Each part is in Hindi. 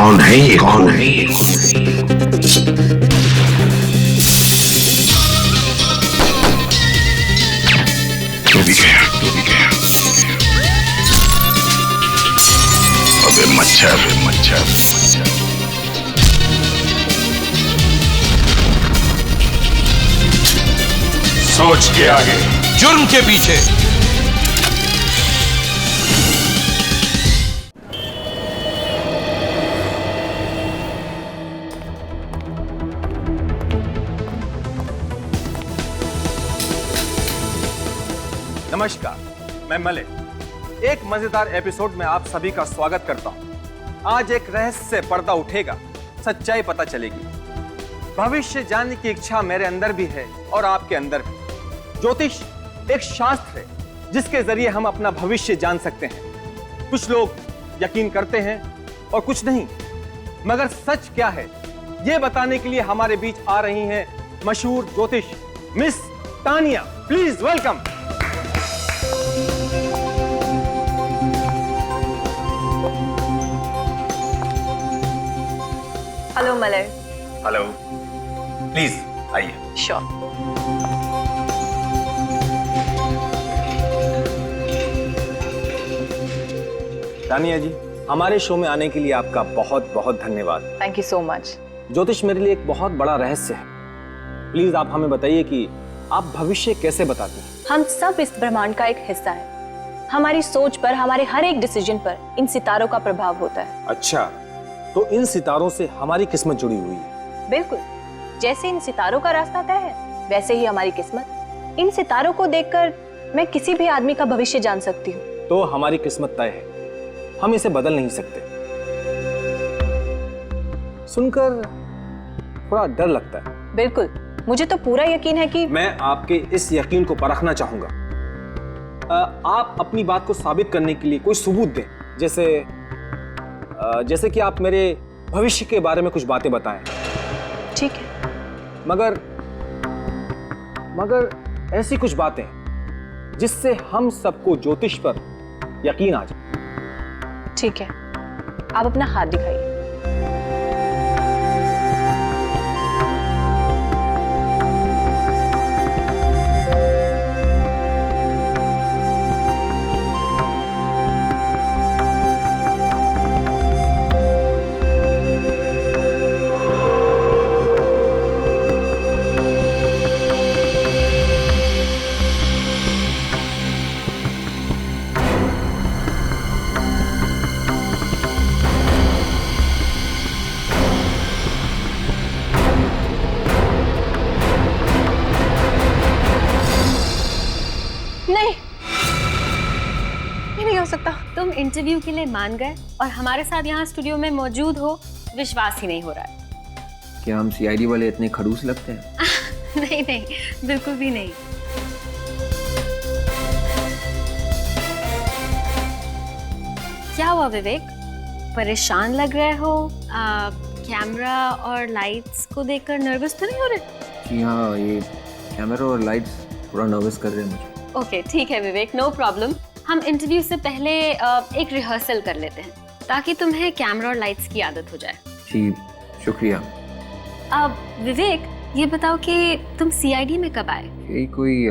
कौन है ये? कौन है ये कुर्सी? तू भी गया, तू भी गया। अबे मच्छर, मच्छर, मच्छर। सोच के आगे, जुर्म के पीछे। नमस्कार, मैं मलिक। एक मजेदार एपिसोड में आप सभी का स्वागत करता हूं। आज एक रहस्य से पर्दा उठेगा, सच्चाई पता चलेगी। भविष्य जानने की इच्छा मेरे अंदर भी है और आपके अंदर भी। ज्योतिष एक शास्त्र है जिसके जरिए हम अपना भविष्य जान सकते हैं। कुछ लोग यकीन करते हैं और कुछ नहीं, मगर सच क्या है यह बताने के लिए हमारे बीच आ रही हैं मशहूर ज्योतिष miss Tania. Please welcome. Hello Malay. Hello, please आइए। श्योर। तानिया जी, हमारे शो में आने के लिए आपका बहुत बहुत धन्यवाद। Thank you so much. ज्योतिष मेरे लिए एक बहुत बड़ा रहस्य है। प्लीज आप हमें बताइए कि आप भविष्य कैसे बताते हैं? हम सब इस ब्रह्मांड का एक हिस्सा है। हमारी सोच पर, हमारे हर एक डिसीजन पर इन सितारों का प्रभाव होता है। अच्छा, तो इन सितारों से हमारी किस्मत जुड़ी हुई है? बिल्कुल। जैसे इन सितारों का रास्ता तय है, वैसे ही हमारी किस्मत। इन सितारों को देखकर मैं किसी भी आदमी का भविष्य जान सकती हूँ। तो हमारी किस्मत तय है, हम इसे बदल नहीं सकते। सुनकर थोड़ा डर लगता है। बिल्कुल, मुझे तो पूरा यकीन है कि मैं आपके इस यकीन को परखना चाहूंगा। आप अपनी बात को साबित करने के लिए कोई सबूत दें, जैसे कि आप मेरे भविष्य के बारे में कुछ बातें बताएं। ठीक है। मगर ऐसी कुछ बातें जिससे हम सबको ज्योतिष पर यकीन आ जाए। ठीक है, आप अपना हाथ दिखाइए। नहीं हो सकता। तुम इंटरव्यू के लिए मान गए और हमारे साथ यहाँ स्टूडियो में मौजूद हो, विश्वास ही नहीं हो रहा है। क्या हम सीआईडी वाले इतने खड़ूस लगते हैं? नहीं नहीं, बिल्कुल भी नहीं। क्या हुआ विवेक, परेशान लग रहे हो? कैमरा और लाइट्स को देखकर नर्वस तो नहीं हो रहे? जी हाँ, ये कैमरा और लाइट्स थोड़ा नर्वस कर रहे हैं मुझे। ओके ठीक है विवेक, नो प्रॉब्लम। हम इंटरव्यू से पहले एक रिहर्सल कर लेते हैं ताकि तुम्हें कैमरा और लाइट्स की आदत हो जाए। जी शुक्रिया। अब विवेक ये बताओ कि तुम सीआईडी में कब आए? यही कोई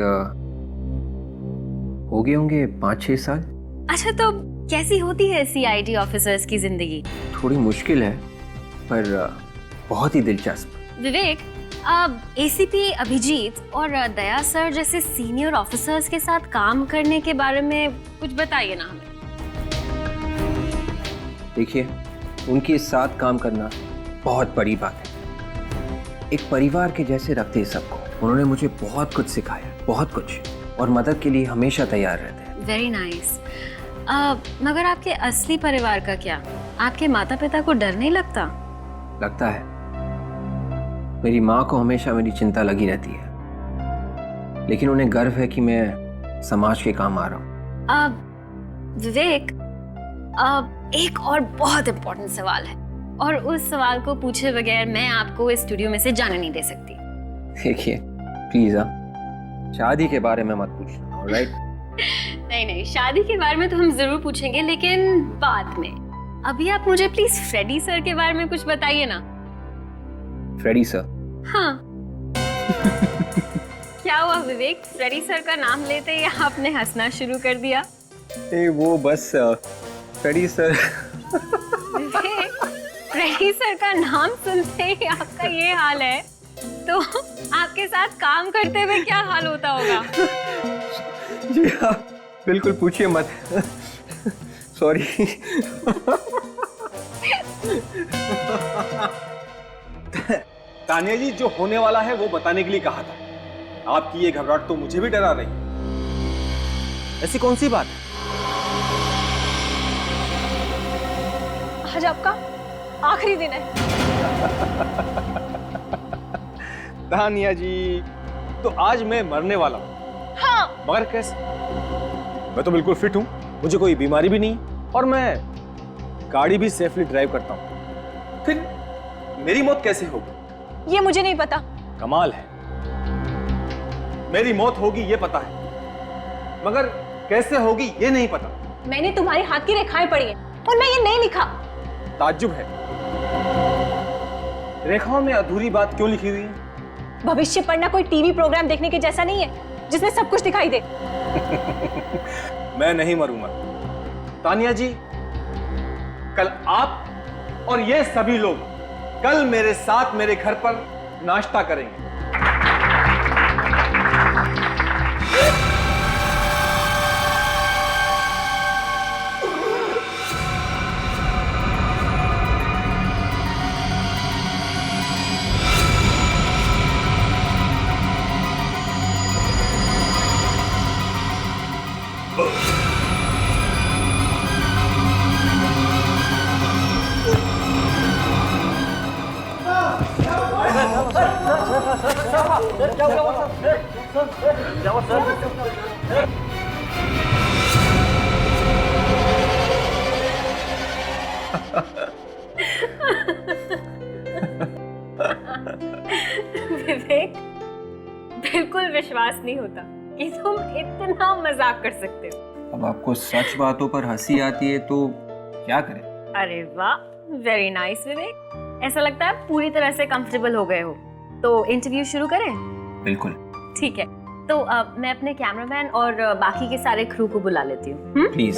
हो गए होंगे 5-6 साल। अच्छा, तो कैसी होती है सीआईडी ऑफिसर्स की जिंदगी? थोड़ी मुश्किल है पर बहुत ही दिलचस्प। विवेक, एसीपी अभिजीत और दया सर जैसे सीनियर ऑफिसर्स के साथ काम करने के बारे में कुछ बताइए ना हमें। देखिए, उनके साथ काम करना बहुत बड़ी बात है। एक परिवार के जैसे रखते हैं सबको। उन्होंने मुझे बहुत कुछ सिखाया, बहुत कुछ, और मदद के लिए हमेशा तैयार रहते हैं। Very nice. मगर आपके असली परिवार का क्या? आपके माता पिता को डर नहीं लगता? लगता है। मेरी माँ को हमेशा मेरी चिंता लगी रहती है, लेकिन उन्हें गर्व है कि मैं समाज के काम आ रहा हूँ। विवेक, एक और बहुत इम्पोर्टेंट सवाल है और उस सवाल को पूछे बगैर मैं आपको इस स्टूडियो में से जाने नहीं दे सकती। देखिए प्लीज, शादी के बारे में मत पूछना, ऑलराइट? नहीं नहीं, शादी के बारे में तो हम जरूर पूछेंगे, लेकिन बाद में। अभी आप मुझे प्लीज फ्रेडी सर के बारे में कुछ बताइए ना। Freddie sir? हाँ। क्या हुआ विवेक, फ्रेडी सर का नाम लेते ही आपने हंसना शुरू कर दिया? वो बस फ्रेडी सर। विवेक, फ्रेडी सर का नाम सुनते ही आपका ये हाल है, तो आपके साथ काम करते हुए क्या हाल होता होगा? जी हाँ, बिल्कुल पूछिए मत। सॉरी। तानिया जी, जो होने वाला है वो बताने के लिए कहा था। आपकी ये घबराहट तो मुझे भी डरा रही है। ऐसी कौन सी बात है? आज आपका आखिरी दिन है। तानिया जी, तो आज मैं मरने वाला हूँ। हाँ। मगर कैसे? मैं तो बिल्कुल फिट हूँ, मुझे कोई बीमारी भी नहीं और मैं गाड़ी भी सेफली ड्राइव करता हूँ। फिर मेरी मौत कैसे होगी? ये मुझे नहीं पता। कमाल है, मेरी मौत होगी ये पता है, मगर कैसे होगी ये नहीं पता। मैंने तुम्हारे हाथ की रेखाएं पढ़ी हैं और मैं ये नहीं लिखा। ताज्जुब है, रेखाओं में अधूरी बात क्यों लिखी हुई है? भविष्य पढ़ना कोई टीवी प्रोग्राम देखने के जैसा नहीं है जिसमें सब कुछ दिखाई दे। मैं नहीं मरूंगा तानिया जी। कल आप और ये सभी लोग कल मेरे साथ मेरे घर पर नाश्ता करेंगे। विवेक, बिल्कुल विश्वास नहीं होता कि तुम इतना मजाक कर सकते हो। अब आपको सच बातों पर हंसी आती है तो क्या करें? अरे वाह, वेरी नाइस विवेक। ऐसा लगता है पूरी तरह से कंफर्टेबल हो गए हो। तो इंटरव्यू शुरू करें? बिल्कुल। ठीक है, तो मैं अपने कैमरामैन और बाकी के सारे क्रू को बुला लेती हूँ। प्लीज।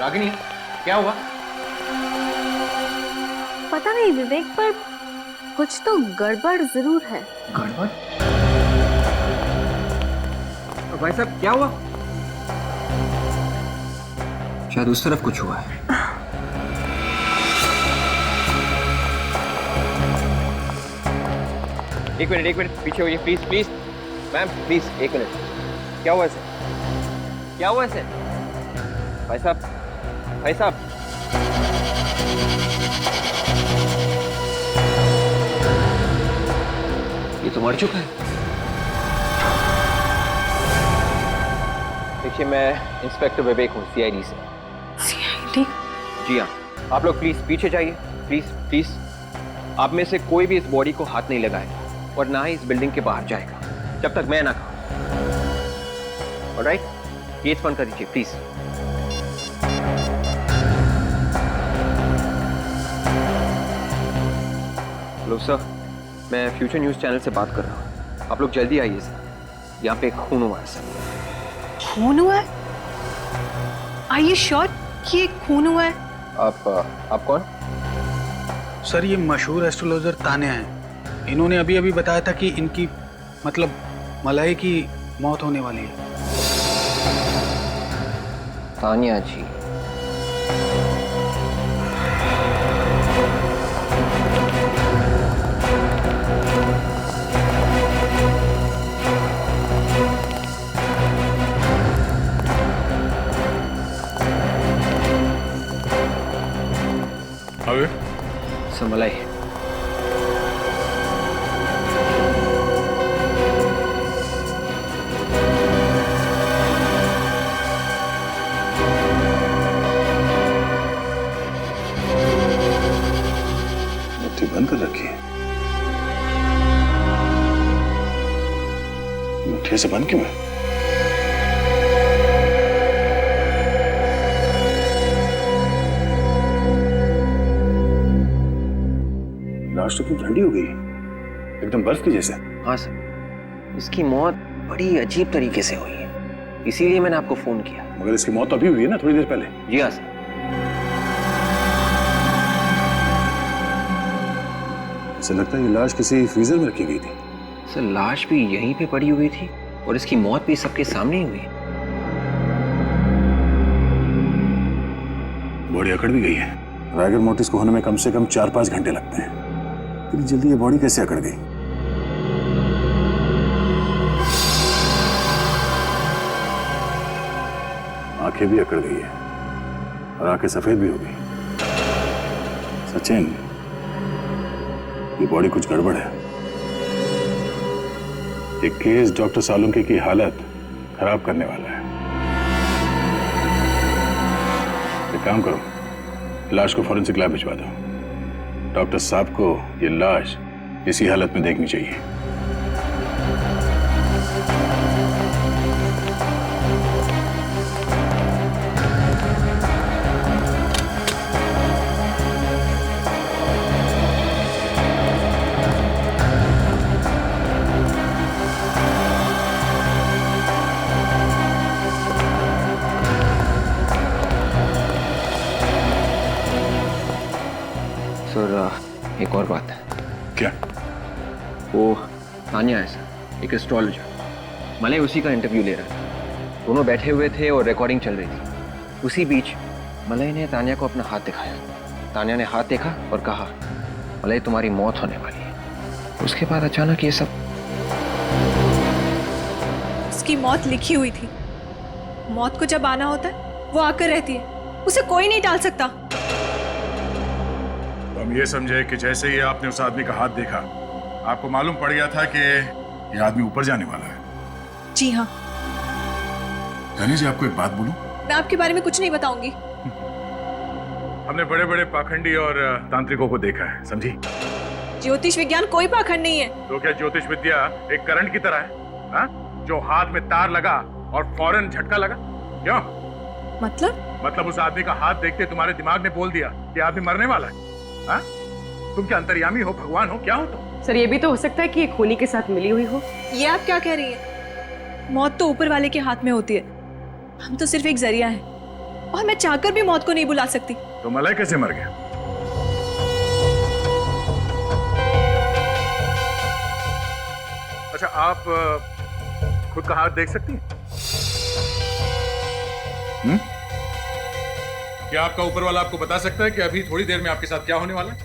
रागिनी, क्या हुआ? पता नहीं विवेक, पर कुछ तो गड़बड़ जरूर है। गड़बड़? भाई साहब, क्या हुआ? शायद उस तरफ कुछ हुआ है। एक मिनट पीछे होइए प्लीज प्लीज। मैम प्लीज, एक मिनट। क्या हुआ इसे? क्या हुआ इसे? भाई साहब, भाई साहब। ये तो मर चुका है। देखिए, मैं इंस्पेक्टर विवेक हूँ, सीआईडी से। सीआईडी? जी हाँ। आप लोग प्लीज पीछे जाइए, प्लीज प्लीज। आप में से कोई भी इस बॉडी को हाथ नहीं लगाएगा और ना ही इस बिल्डिंग के बाहर जाएगा जब तक मैं ना कहूँ। ऑलराइट, गेट बंद कर दीजिए प्लीज। हेलो सर, मैं फ्यूचर न्यूज चैनल से बात कर रहा हूँ। आप लोग जल्दी आइए सर, यहाँ पे एक खून हुआ है सर। खून हुआ है? आर यू श्योर कि ये खून हुआ है? आप कौन? सर, ये मशहूर एस्ट्रोलॉजर तानिया हैं। इन्होंने अभी अभी बताया था कि इनकी मतलब मलाई की मौत होने वाली है। तानिया जी? मलाई। बंद कर रखी है। मुठिया से बंद क्यों है? लाश तो क्यों ठंडी हो गई, एकदम बर्फ की जैसे। हाँ सर, इसकी मौत बड़ी अजीब तरीके से हुई है, इसीलिए मैंने आपको फोन किया। मगर इसकी मौत तो अभी हुई है ना, थोड़ी देर पहले। जी हाँ सर। ऐसा लगता है ये लाश किसी फ्रीजर में रखी गई थी। सर लाश भी यहीं पे पड़ी हुई थी और इसकी मौत भी सबके सामने ही हुई है। बॉडी अकड़ भी गई है। राइगर मोटिस को होने में कम से कम 4-5 घंटे लगते हैं। इतनी जल्दी ये बॉडी कैसे अकड़ गई? आंखें भी अकड़ गई है और आंखें सफेद भी हो गई। सचिन, ये बॉडी कुछ गड़बड़ है। ये केस डॉक्टर सालुंके की हालत खराब करने वाला है। एक काम करो, लाश को फॉरेंसिक लैब भिजवा दो। डॉक्टर साहब को ये लाश इसी हालत में देखनी चाहिए। सर एक और बात है। क्या? वो तानिया है सर, एक एस्ट्रोलॉजर। मलय उसी का इंटरव्यू ले रहा था। दोनों बैठे हुए थे और रिकॉर्डिंग चल रही थी। उसी बीच मलय ने तानिया को अपना हाथ दिखाया। तानिया ने हाथ देखा और कहा, मलय तुम्हारी मौत होने वाली है। उसके बाद अचानक ये सब। उसकी मौत लिखी हुई थी। मौत को जब आना होता है वो आकर रहती है, उसे कोई नहीं टाल सकता। तो हम ये समझे कि जैसे ही आपने उस आदमी का हाथ देखा, आपको मालूम पड़ गया था कि ये आदमी ऊपर जाने वाला है। जी हाँ। धनी जी, आपको एक बात बोलूं? मैं आपके बारे में कुछ नहीं बताऊंगी। हमने बड़े बड़े पाखंडी और तांत्रिकों को देखा है, समझी? ज्योतिष विज्ञान कोई पाखंड नहीं है। तो क्या ज्योतिष विद्या एक करंट की तरह है, हा? जो हाथ में तार लगा और फौरन झटका लगा? क्यों? मतलब उस आदमी का हाथ देखते तुम्हारे दिमाग ने बोल दिया कि आदमी मरने वाला है। हा? तुम क्या अंतर्यामी हो, भगवान हो, क्या हो तुम? सर ये भी तो हो सकता है कि ये खूनी के साथ मिली हुई हो। ये आप क्या कह रही हैं? मौत तो ऊपर वाले के हाथ में होती है। हम तो सिर्फ एक जरिया है और मैं चाहकर भी मौत को नहीं बुला सकती। तो मलय कैसे मर गया? अच्छा, आप खुद का हाथ देख सकती हैं? क्या आपका ऊपर वाला आपको बता सकता है कि अभी थोड़ी देर में आपके साथ क्या होने वाला है?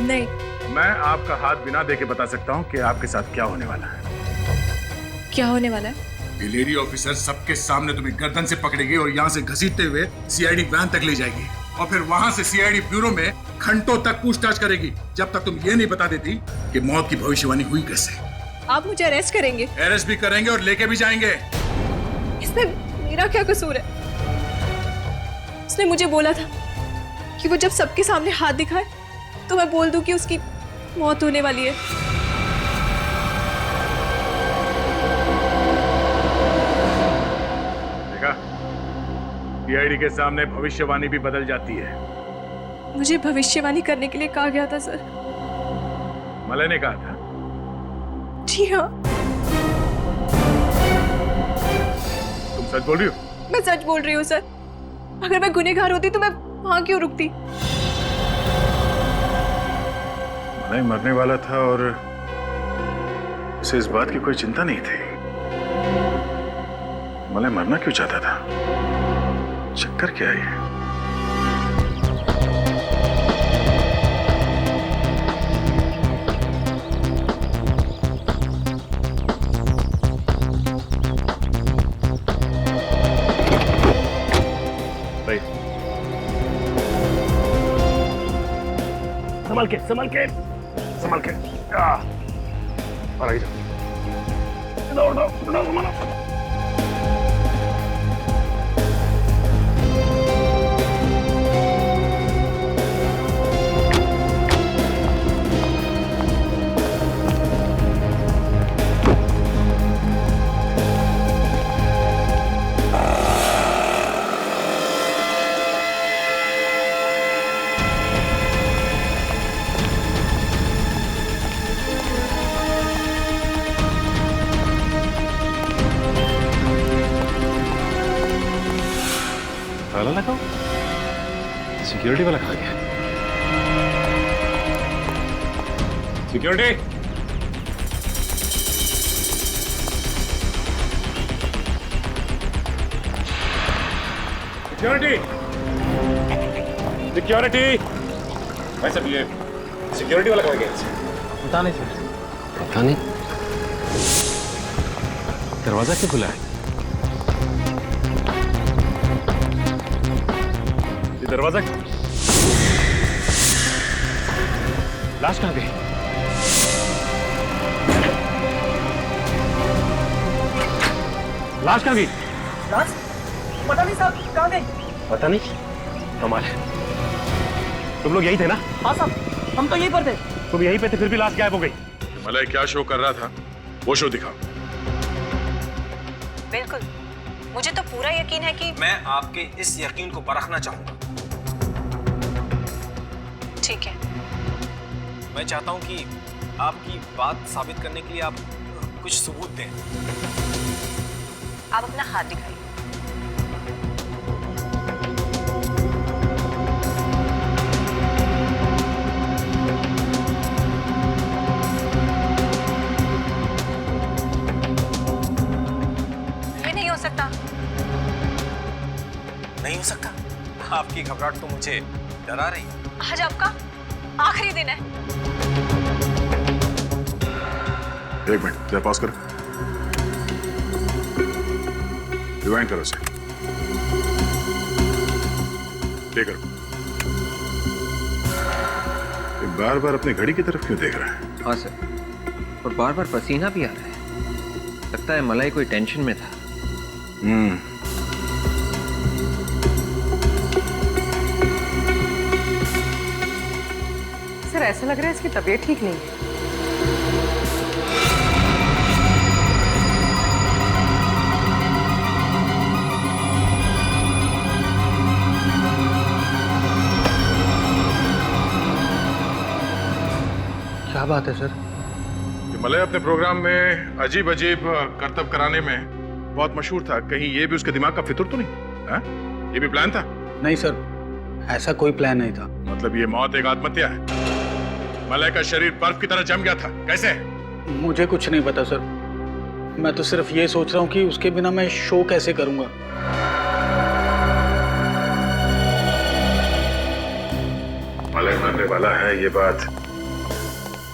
नहीं। मैं आपका हाथ बिना देखे बता सकता हूँ कि आपके साथ क्या होने वाला है। क्या होने वाला है? ये लेडी ऑफिसर सबके सामने तुम्हें गर्दन से पकड़ेगी और यहाँ से घसीटते हुए सीआईडी वैन तक ले जाएगी और फिर वहां से सीआईडी ब्यूरो में घंटों तक पूछताछ करेगी, जब तक तुम ये नहीं बता देती कि मौत की भविष्यवाणी हुई कैसे। आप मुझे अरेस्ट करेंगे? अरेस्ट भी करेंगे और लेके भी जाएंगे। इसमें मेरा क्या कसूर है? उसने मुझे बोला था कि वो जब सबके सामने हाथ दिखाए तो मैं बोल दूं कि उसकी मौत होने वाली है। देखा, सीआईडी के सामने भविष्यवाणी भी बदल जाती है। मुझे भविष्यवाणी करने के लिए कहा गया था सर। मलय ने कहा था? जी हाँ। तुम सच बोल रही हो? मैं सच बोल रही हूँ सर। अगर मैं गुनहगार होती तो मैं वहां क्यों रुकती? मलय मरने वाला था और उसे इस बात की कोई चिंता नहीं थी। मलय मरना क्यों चाहता था? चक्कर क्या है? संभल के और आई जाओ। दौड़ मानो। लगाओ। सिक्योरिटी वाला खा गया। Security, security, security. भाई साहब ये सिक्योरिटी वाला खा गया। पता नहीं सर। पता नहीं, दरवाजा क्यों खुला है? ये दरवाजा, लाश कहाँ गई? लाश कहाँ गई? लाश पता नहीं साहब, कहाँ गई? पता नहीं, कमाल है। तुम लोग यही थे ना? हाँ साहब, हम तो यहीं पर थे। तुम यहीं पे थे, फिर भी लाश गायब हो गई। मलाई क्या शो कर रहा था वो शो दिखाओ। बिल्कुल, मुझे तो पूरा यकीन है कि मैं आपके इस यकीन को परखना चाहूंगा। ठीक है। मैं चाहता हूं कि आपकी बात साबित करने के लिए आप कुछ सबूत दें। आप अपना हाथ दिखाइए। ये नहीं हो सकता। नहीं हो सकता? आपकी घबराहट तो मुझे डरा रही है। आज आपका आखिरी दिन है। एक मिनट, जरा पॉज करो, रिवाइंड करो उसे, प्ले करो। ये बार बार अपनी घड़ी की तरफ क्यों देख रहा है? हाँ सर, और बार बार पसीना भी आ रहा है। लगता है मलाई कोई टेंशन में था। सर ऐसा लग रहा है इसकी तबीयत ठीक नहीं है। क्या बात है सर? मलाई अपने प्रोग्राम में अजीब अजीब करतब कराने में बहुत मशहूर था। कहीं ये भी उसके दिमाग का फितूर तो नहीं? हा? ये भी प्लान था? नहीं सर, ऐसा कोई प्लान नहीं था। मतलब ये मौत एक आत्महत्या है? मलाई का शरीर बर्फ की तरह जम गया था, कैसे? मुझे कुछ नहीं पता सर। मैं तो सिर्फ ये सोच रहा हूँ कि उसके बिना मैं शो कैसे करूंगा। मलाई मरने वाला है, ये बात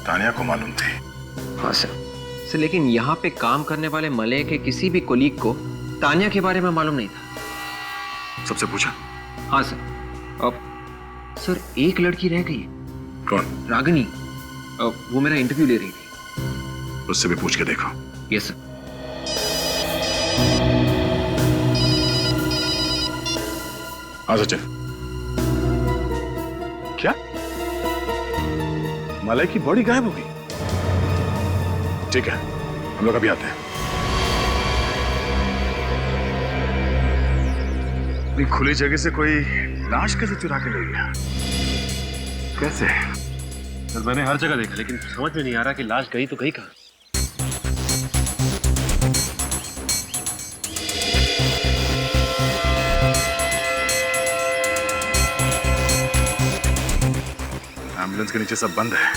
तानिया को मालूम थी। हाँ सर, लेकिन यहाँ पे काम करने वाले मलय के किसी भी कोलीग को तानिया के बारे में मालूम नहीं था। सबसे पूछा? हाँ सर। अब सर एक लड़की रह गई। कौन? रागिनी। वो मेरा इंटरव्यू ले रही थी। उससे भी पूछ के देखो। Yes sir. हाँ सचिन। क्या? मलाई की बॉडी गायब हो गई? ठीक है, हम लोग अभी आते हैं। इतनी खुली जगह से कोई लाश कैसे चुरा के ले गया? कैसे? सर मैंने हर जगह देखा, लेकिन समझ में नहीं आ रहा कि लाश गई तो गई कहाँ। एम्बुलेंस के नीचे सब बंद है,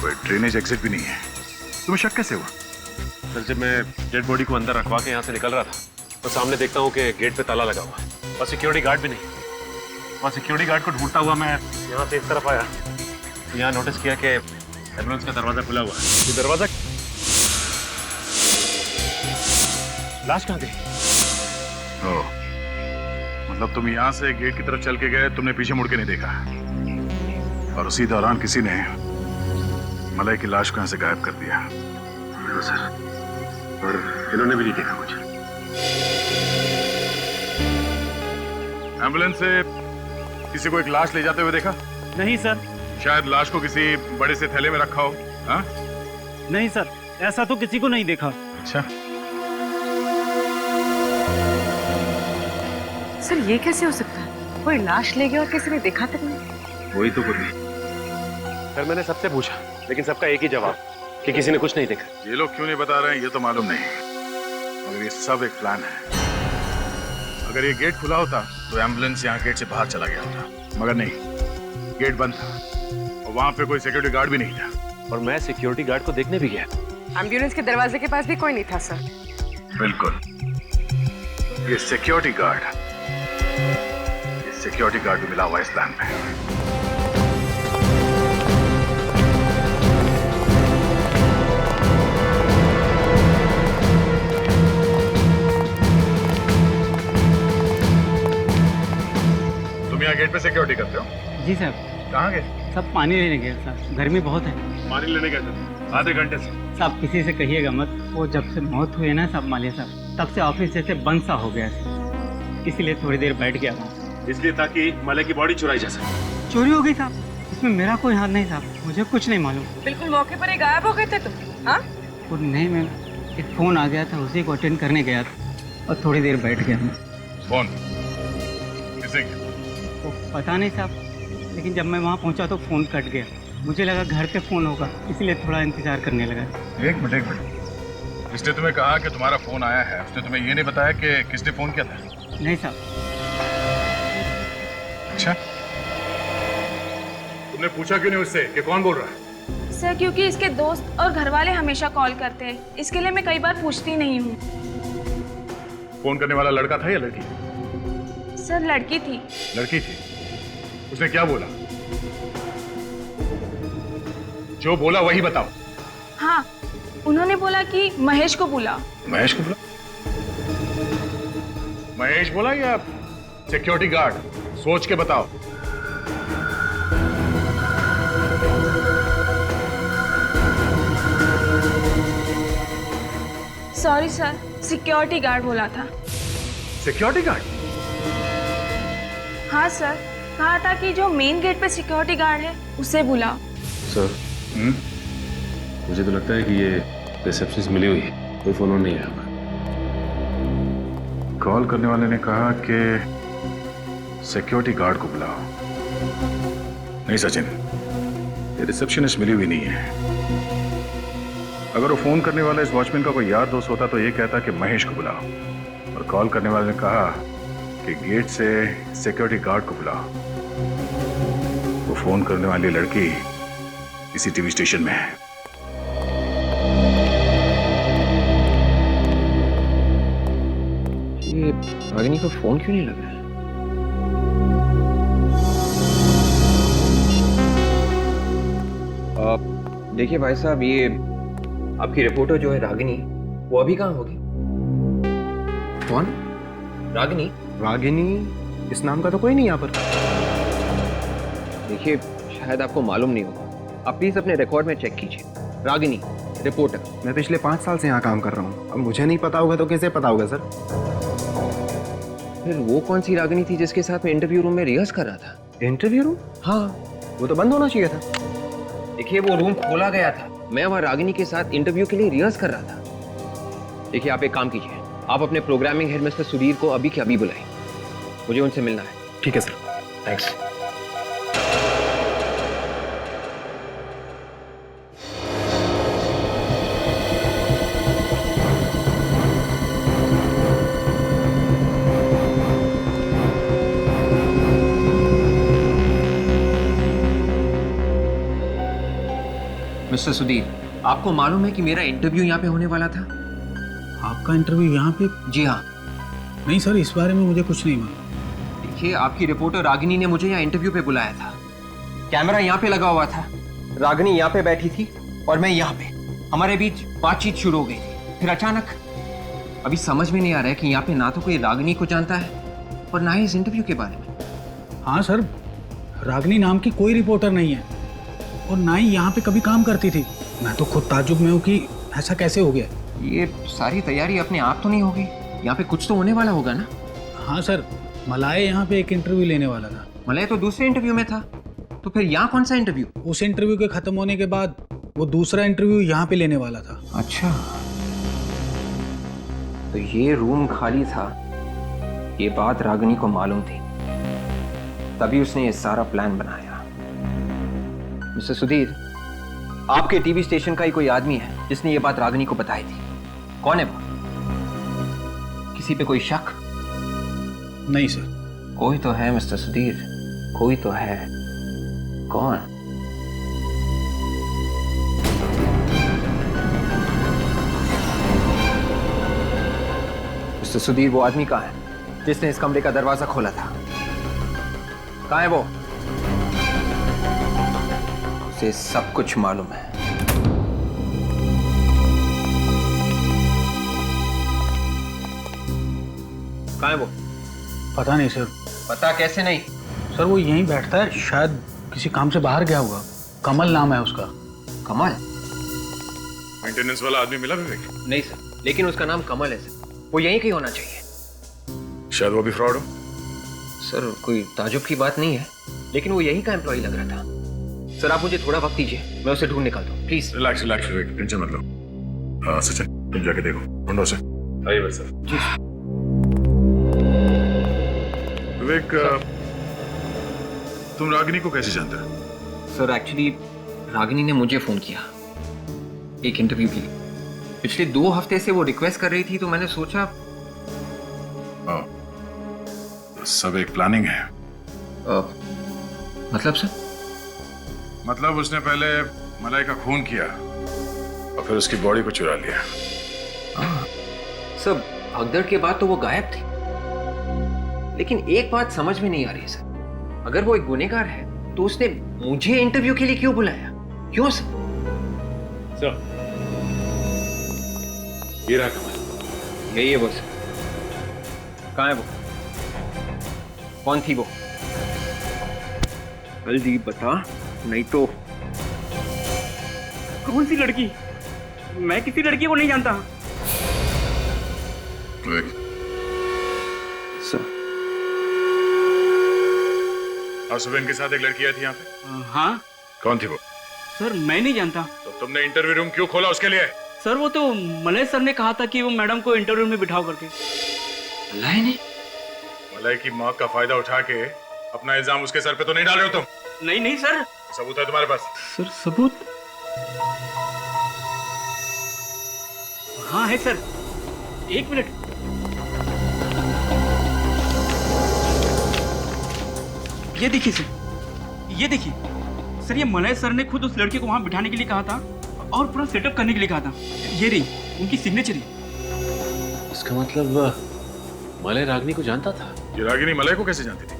कोई ड्रेनेज एग्जिट भी नहीं है। तुम्हें शक कैसे हुआ? सर जब मैं डेड बॉडी को अंदर रखवा के यहाँ से निकल रहा था तो सामने देखता हूँ कि गेट पे ताला लगा हुआ है और सिक्योरिटी गार्ड भी नहीं। वहाँ सिक्योरिटी गार्ड को ढूंढता हुआ मैं यहाँ से इस तरफ आया, यहाँ नोटिस किया कि एम्बुलेंस का दरवाजा खुला हुआ है। ये दरवाजा, लाश कहाँ गई? ओह, मतलब तुम यहाँ से गेट की तरफ चल के गए, तुमने पीछे मुड़ के नहीं देखा, और उसी दौरान किसी ने मलाई की लाश को यहाँ से गायब कर दिया। हाँ सर, और इन्होंने भी नहीं देखा मुझे। एम्बुलेंस से किसी को एक लाश ले जाते हुए देखा? नहीं सर। शायद लाश को किसी बड़े से थैले में रखा हो। हाँ? नहीं सर, ऐसा तो किसी को नहीं देखा। अच्छा, सर ये कैसे हो सकता है? कोई लाश ले गया और किसी ने देखा तक नहीं। वही तो कुछ नहीं। सर मैंने सबसे पूछा, लेकिन सबका एक ही जवाब कि किसी ने कुछ नहीं देखा। ये लोग क्यों नहीं बता रहे हैं ये तो मालूम नहीं, मगर ये सब एक प्लान है। अगर ये गेट खुला होता तो एम्बुलेंस यहाँ गेट से बाहर चला गया होता, मगर नहीं, गेट बंद था और वहाँ पे कोई सिक्योरिटी गार्ड भी नहीं था। और मैं सिक्योरिटी गार्ड को देखने भी गया। एम्बुलेंस के दरवाजे के पास भी कोई नहीं था सर। बिल्कुल, ये सिक्योरिटी गार्ड भी मिला हुआ है इस प्लान में। तुम यहाँ गेट पे सिक्योरिटी करते हो? जी सर। कहाँ गए? सब पानी लेने गए सर, गर्मी बहुत है। पानी लेने गए थे आधे घंटे से। सब किसी से कहिएगा मत, वो जब से मौत हुई है ना सब मालिया साहब, तब से ऑफिस जैसे बंद सा हो गया है, इसीलिए थोड़ी देर बैठ गया वहाँ। इसलिए ताकि मलय की बॉडी चुराई जा सके। चोरी हो गई साहब, इसमें मेरा कोई हाथ नहीं साहब, मुझे कुछ नहीं मालूम। बिल्कुल मौके पर ही गायब हो गए थे तुम? हाँ? और नहीं मैम, एक फोन आ गया था, उसी को अटेंड करने गया था और थोड़ी देर बैठ गया मैं। फोन किसे? तो पता नहीं साहब, लेकिन जब मैं वहाँ पहुँचा तो फोन कट गया। मुझे लगा घर पे फोन होगा, इसलिए थोड़ा इंतजार करने लगा। एक मिनट, इसने तुम्हें कहा कि तुम्हारा फोन आया है, उसने तुम्हें ये नहीं बताया कि किसने फोन किया था? नहीं साहब। अच्छा, तुमने पूछा क्यों नहीं उससे कि कौन बोल रहा है? सर क्योंकि इसके दोस्त और घर वाले हमेशा कॉल करते हैं, इसके लिए मैं कई बार पूछती नहीं हूँ। फोन करने वाला लड़का था या लड़की? सर लड़की थी। लड़की थी? उसने क्या बोला? जो बोला वही बताओ। हाँ, उन्होंने बोला कि महेश को बुला। महेश को बुला? महेश बोला या सिक्योरिटी गार्ड? सोच के बताओ। सॉरी सर, सिक्योरिटी गार्ड बोला था। Security guard? हाँ सर, कहा था कि जो मेन गेट पे सिक्योरिटी गार्ड है उसे बुलाओ। सर, मुझे तो लगता है कि ये रिसेप्शनिस्ट मिली हुई है, कोई फोन नहीं आया। कॉल करने वाले ने कहा कि सिक्योरिटी गार्ड को बुलाओ। नहीं सचिन, ये रिसेप्शनिस्ट मिली हुई नहीं है। अगर वो फोन करने वाला इस वॉचमैन का कोई यार दोस्त होता तो ये कहता कि महेश को बुलाओ, और कॉल करने वाले ने कहा कि गेट से सिक्योरिटी गार्ड को बुलाओ। वो फोन करने वाली लड़की इसी टीवी स्टेशन में है। ये रागिनी का फोन क्यों नहीं लग रहा है? देखिए भाई साहब, ये आपकी रिपोर्टर जो है रागिनी, वो अभी कहाँ होगी? कौन? रागिनी? रागिनी इस नाम का तो कोई नहीं यहाँ पर। देखिए, शायद आपको मालूम नहीं होगा, आप प्लीज अपने रिकॉर्ड में चेक कीजिए। रागिनी, रिपोर्टर। मैं पिछले 5 साल से यहाँ काम कर रहा हूँ, अब मुझे नहीं पता होगा तो कैसे पता होगा सर? फिर वो कौन सी रागिनी थी जिसके साथ मैं इंटरव्यू रूम में रिहर्स कर रहा था? Interview room? हाँ, वो तो बंद होना चाहिए था। देखिए, वो रूम खोला गया था, मैं वहाँ रागिनी के साथ इंटरव्यू के लिए रिहर्स कर रहा था। देखिए, आप एक काम कीजिए, आप अपने प्रोग्रामिंग हेड मिस्टर सुधीर को अभी के अभी बुलाएं, मुझे उनसे मिलना है। ठीक है सर। थैंक्स। मिस्टर सुधीर, आपको मालूम है कि मेरा इंटरव्यू यहाँ पे होने वाला था? आपका इंटरव्यू यहाँ पे? जी हाँ। नहीं सर, इस बारे में मुझे कुछ नहीं मालूम। देखिए, आपकी रिपोर्टर रागिनी ने मुझे यहाँ इंटरव्यू पे बुलाया था, कैमरा यहाँ पे लगा हुआ था, रागिनी यहाँ पे बैठी थी और मैं यहाँ पे, हमारे बीच बातचीत शुरू हो गई थी। फिर अचानक, अभी समझ में नहीं आ रहा है कि यहाँ पे ना तो कोई रागिनी को जानता है और ना ही इस इंटरव्यू के बारे में। हाँ सर, रागिनी नाम की कोई रिपोर्टर नहीं है और ना ही यहाँ पे कभी काम करती थी। मैं तो खुद ताज्जुब में हूँ कि ऐसा कैसे हो गया। ये सारी तैयारी अपने आप तो नहीं होगी, यहाँ पे कुछ तो होने वाला होगा ना? हाँ सर, मलाय यहाँ पे एक इंटरव्यू लेने वाला था। मलाय तो दूसरे इंटरव्यू में था, तो फिर यहाँ कौन सा इंटरव्यू? उस इंटरव्यू के खत्म होने के बाद वो दूसरा इंटरव्यू यहाँ पे लेने वाला था। अच्छा, तो ये रूम खाली था, ये बात रागिनी को मालूम थी, तभी उसने ये सारा प्लान बनाया। मिस्टर सुधीर, आपके टीवी स्टेशन का ही कोई आदमी है जिसने ये बात रागिनी को बताई थी। कौन है वो? किसी पे कोई शक? नहीं सर। कोई तो है मिस्टर सुधीर, कोई तो है। कौन? मिस्टर सुधीर, वो आदमी कहाँ है जिसने इस कमरे का दरवाजा खोला था? कहाँ है वो? उसे सब कुछ मालूम है। कहाँ है वो? पता नहीं सर। पता कैसे नहीं? सर वो यहीं बैठता है, शायद किसी काम से बाहर गया होगा। कमल नाम है उसका। कमल? मेंटेनेंस वाला आदमी मिला विवेक? नहीं सर, लेकिन उसका नाम कमल है सर। वो यहीं कहीं होना चाहिए। शायद वो भी फ्रॉड हो। सर कोई ताजुब की बात नहीं है, लेकिन वो यहीं का एम्प्लॉय लग रहा था। सर आप मुझे थोड़ा वक्त दीजिए, मैं उसे ढूंढ निकालता हूँ please. Relax relax Vivek, tension मत लो। हाँ सचिन, तुम जाके देखो, ढूंढो उसे। आइए भाई सर। जी विवेक, तुम रागिनी को कैसे जानते हो? सर एक्चुअली रागिनी ने मुझे फोन किया एक इंटरव्यू के लिए। पिछले 2 हफ्ते से वो रिक्वेस्ट कर रही थी, तो मैंने सोचा। सब एक प्लानिंग है। मतलब सर? मतलब उसने पहले मलाई का खून किया और फिर उसकी बॉडी को चुरा लिया। सर भगदड़ के बाद तो वो गायब थी, लेकिन एक बात समझ में नहीं आ रही सर। अगर वो एक गुनहगार है तो उसने मुझे इंटरव्यू के लिए क्यों बुलाया? क्यों सर? सर ये रहा कमल। यही है वो सर। कहाँ है वो? कौन थी वो? जल्दी बता, नहीं तो। कौन सी लड़की? मैं किसी लड़की को नहीं जानता। सर आज सुबह इनके साथ एक लड़की आई थी यहाँ पे। हाँ कौन थी वो? सर मैं नहीं जानता। तो तुमने इंटरव्यू रूम क्यों खोला उसके लिए? सर वो तो मलय सर ने कहा था कि वो मैडम को इंटरव्यू में बिठाओ करके। मलाई ने? मलाई की मौत का फायदा उठा के अपना इल्जाम उसके सर पे तो नहीं डाल रहे हो तुम? नहीं नहीं सर। सबूत है तुम्हारे पास? सर सबूत? हाँ है सर, 1 मिनट। ये देखिए सर, ये देखिए सर, ये मलय सर ने खुद उस लड़के को वहां बिठाने के लिए कहा था और पूरा सेटअप करने के लिए कहा था। ये रही उनकी सिग्नेचर ही। इसका मतलब मलय रागिनी को जानता था? ये रागिनी मलाई को कैसे जानती थी?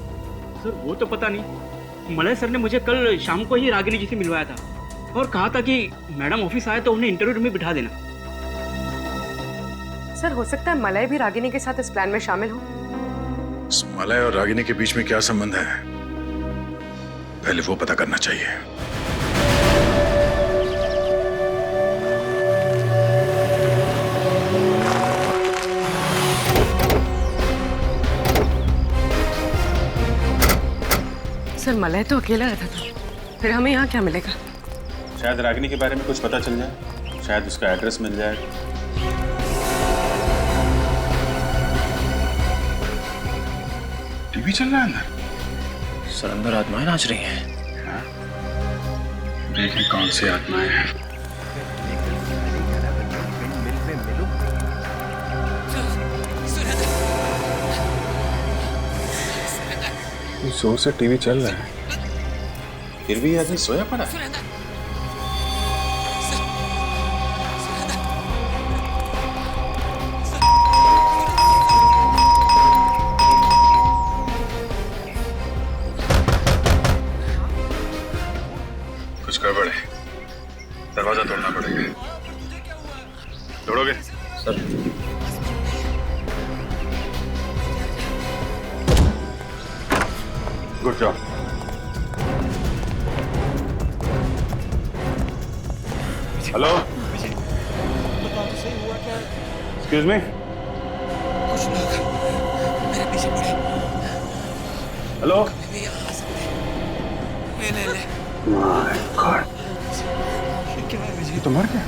सर वो तो पता नहीं। मलय सर ने मुझे कल शाम को ही रागिनी जी से मिलवाया था और कहा था कि मैडम ऑफिस आए तो उन्हें इंटरव्यू रूम में बिठा देना। सर हो सकता है मलय भी रागिनी के साथ इस प्लान में शामिल हो। इस मलाई और रागिनी के बीच में क्या संबंध है, पहले वो पता करना चाहिए। सर मलय तो अकेला रहता था, फिर हमें यहाँ क्या मिलेगा? शायद रागिनी के बारे में कुछ पता चल जाए, शायद उसका एड्रेस मिल जाए। टीवी चल रहा है अंदर? सर अंदर आत्माएं नाच रही हैं। देखें कौन सी आत्माएं हैं। जोर से टीवी चल रहा है, फिर भी आदमी सोया पड़ा है। कुछ गड़बड़ है, दरवाजा तोड़ना पड़ेगा। तोड़ोगे? Sir good job. Hello, excuse me. Hello. My god, ये तो मर गया।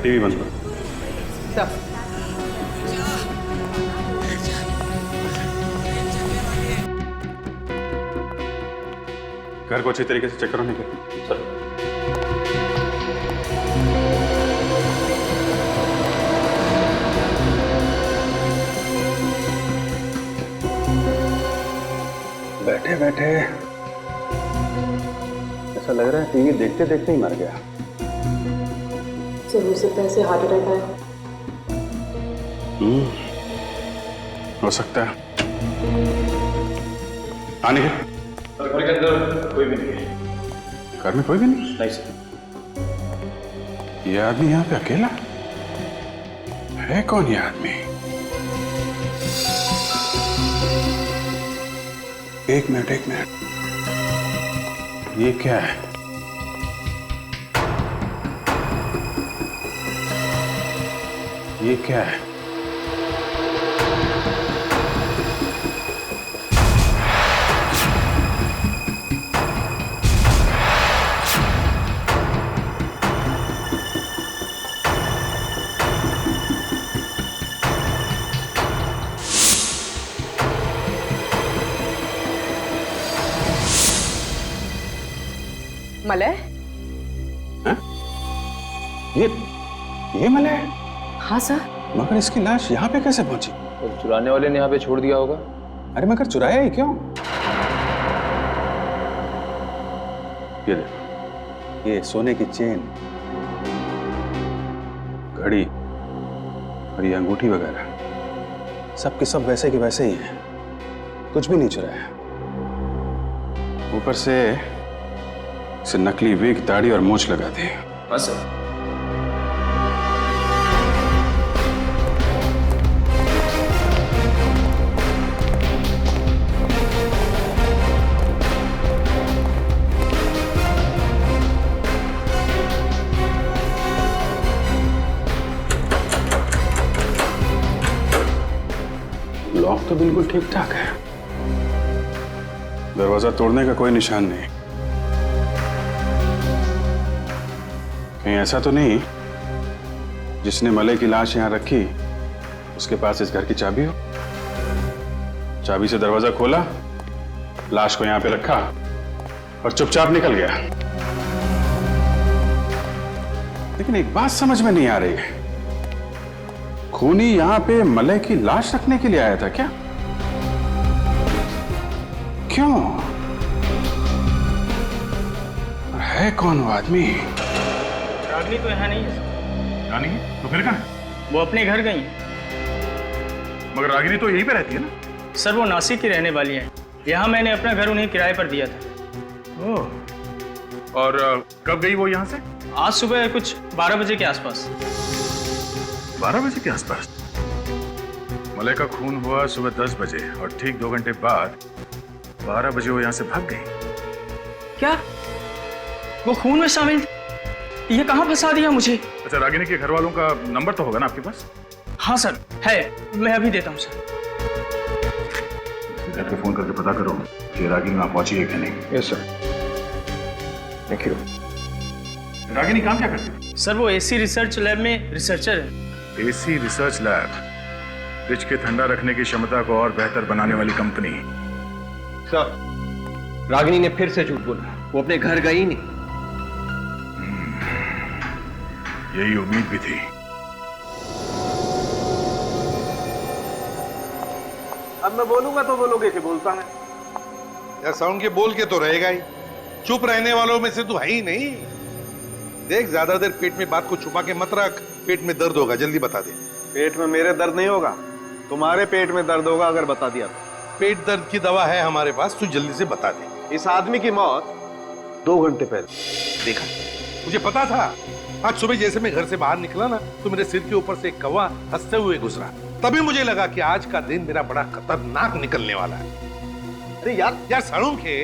टीवी बंद करो। घर को अच्छी तरीके से चेक करो। नहीं कर सर। बैठे ऐसा लग रहा है टीवी देखते देखते ही मर गया। सर हो सकता है ऐसे हार्ट अटैक आया। हो सकता है। आने के घर के अंदर कोई भी नहीं है। घर में कोई भी नहीं? नहीं सर। ये आदमी यहाँ पे अकेला है? कौन ये आदमी? एक मिनट। ये क्या है? ये क्या है? मलय? ये मलय? हाँ सर। मगर इसकी लाश यहाँ पे कैसे पहुंची? तो चुराने वाले ने यहाँ पे छोड़ दिया होगा। अरे मगर चुराया ही क्यों? ये देखो, ये सोने की चेन, घड़ी और ये अंगूठी वगैरह सब के सब वैसे के वैसे ही हैं। कुछ भी नहीं चुराया। ऊपर से इसे नकली विग, दाढ़ी और मूंछ लगा दी। बस सर। लॉक तो बिल्कुल ठीक ठाक है। दरवाजा तोड़ने का कोई निशान नहीं। कहीं ऐसा तो नहीं जिसने मलय की लाश यहां रखी उसके पास इस घर की चाबी हो? चाबी से दरवाजा खोला, लाश को यहां पे रखा और चुपचाप निकल गया। लेकिन एक बात समझ में नहीं आ रही है, खूनी यहां पे मलय की लाश रखने के लिए आया था क्या? क्यों? है कौन वो आदमी? रागिनी तो यहाँ नहीं है। रानी तो फिर कहाँ है? वो अपने घर गई है। मगर रागिनी तो यहीं पे रहती है ना? सर वो नासिक की रहने वाली है। यहाँ मैंने अपना घर उन्हें किराए पर दिया था। ओह, और कब गई वो यहाँ से? आज सुबह कुछ 12 बजे के आसपास। 12 बजे के आसपास? मलय का खून हुआ सुबह 10 बजे और ठीक 2 घंटे बाद 12 बजे वो यहाँ से भाग गई। क्या वो खून में शामिल? ये कहाँ फंसा दिया मुझे? अच्छा, रागिनी के घर वालों का नंबर तो होगा ना आपके पास? हाँ सर है, मैं अभी देता हूँ सर। घर पे फोन करके पता करो कि रागिनी वहां पहुंची है कि नहीं। Yes sir. Thank you. Ragini काम क्या करती है? सर वो एसी रिसर्च लैब में रिसर्चर है। एसी रिसर्च लैब, फ्रिज के ठंडा रखने की क्षमता को और बेहतर बनाने वाली कंपनी। सर, रागिनी ने फिर से झूठ बोला। वो अपने घर गई नहीं। यही उम्मीद भी थी। अब मैं बोलूंगा तो बोलोगे कि बोलता है? यार साउंड के बोल के तो रहेगा ही। चुप रहने वालों में से तू है ही नहीं। देख, ज्यादा देर पेट में बात को छुपा के मत रख। पेट में दर्द होगा, जल्दी बता दे। पेट में मेरे दर्द नहीं होगा, तुम्हारे पेट में दर्द होगा अगर बता दिया तो। पेट दर्द की दवा है हमारे पास, तू जल्दी से बता दे। इस आदमी की मौत 2 घंटे पहले देखा, मुझे पता था। आज सुबह जैसे मैं घर से बाहर निकला ना, तो मेरे सिर के ऊपर से एक कौवा हंसते हुए गुजरा। तभी मुझे लगा कि आज का दिन मेरा बड़ा खतरनाक निकलने वाला है। अरे यार सालूम के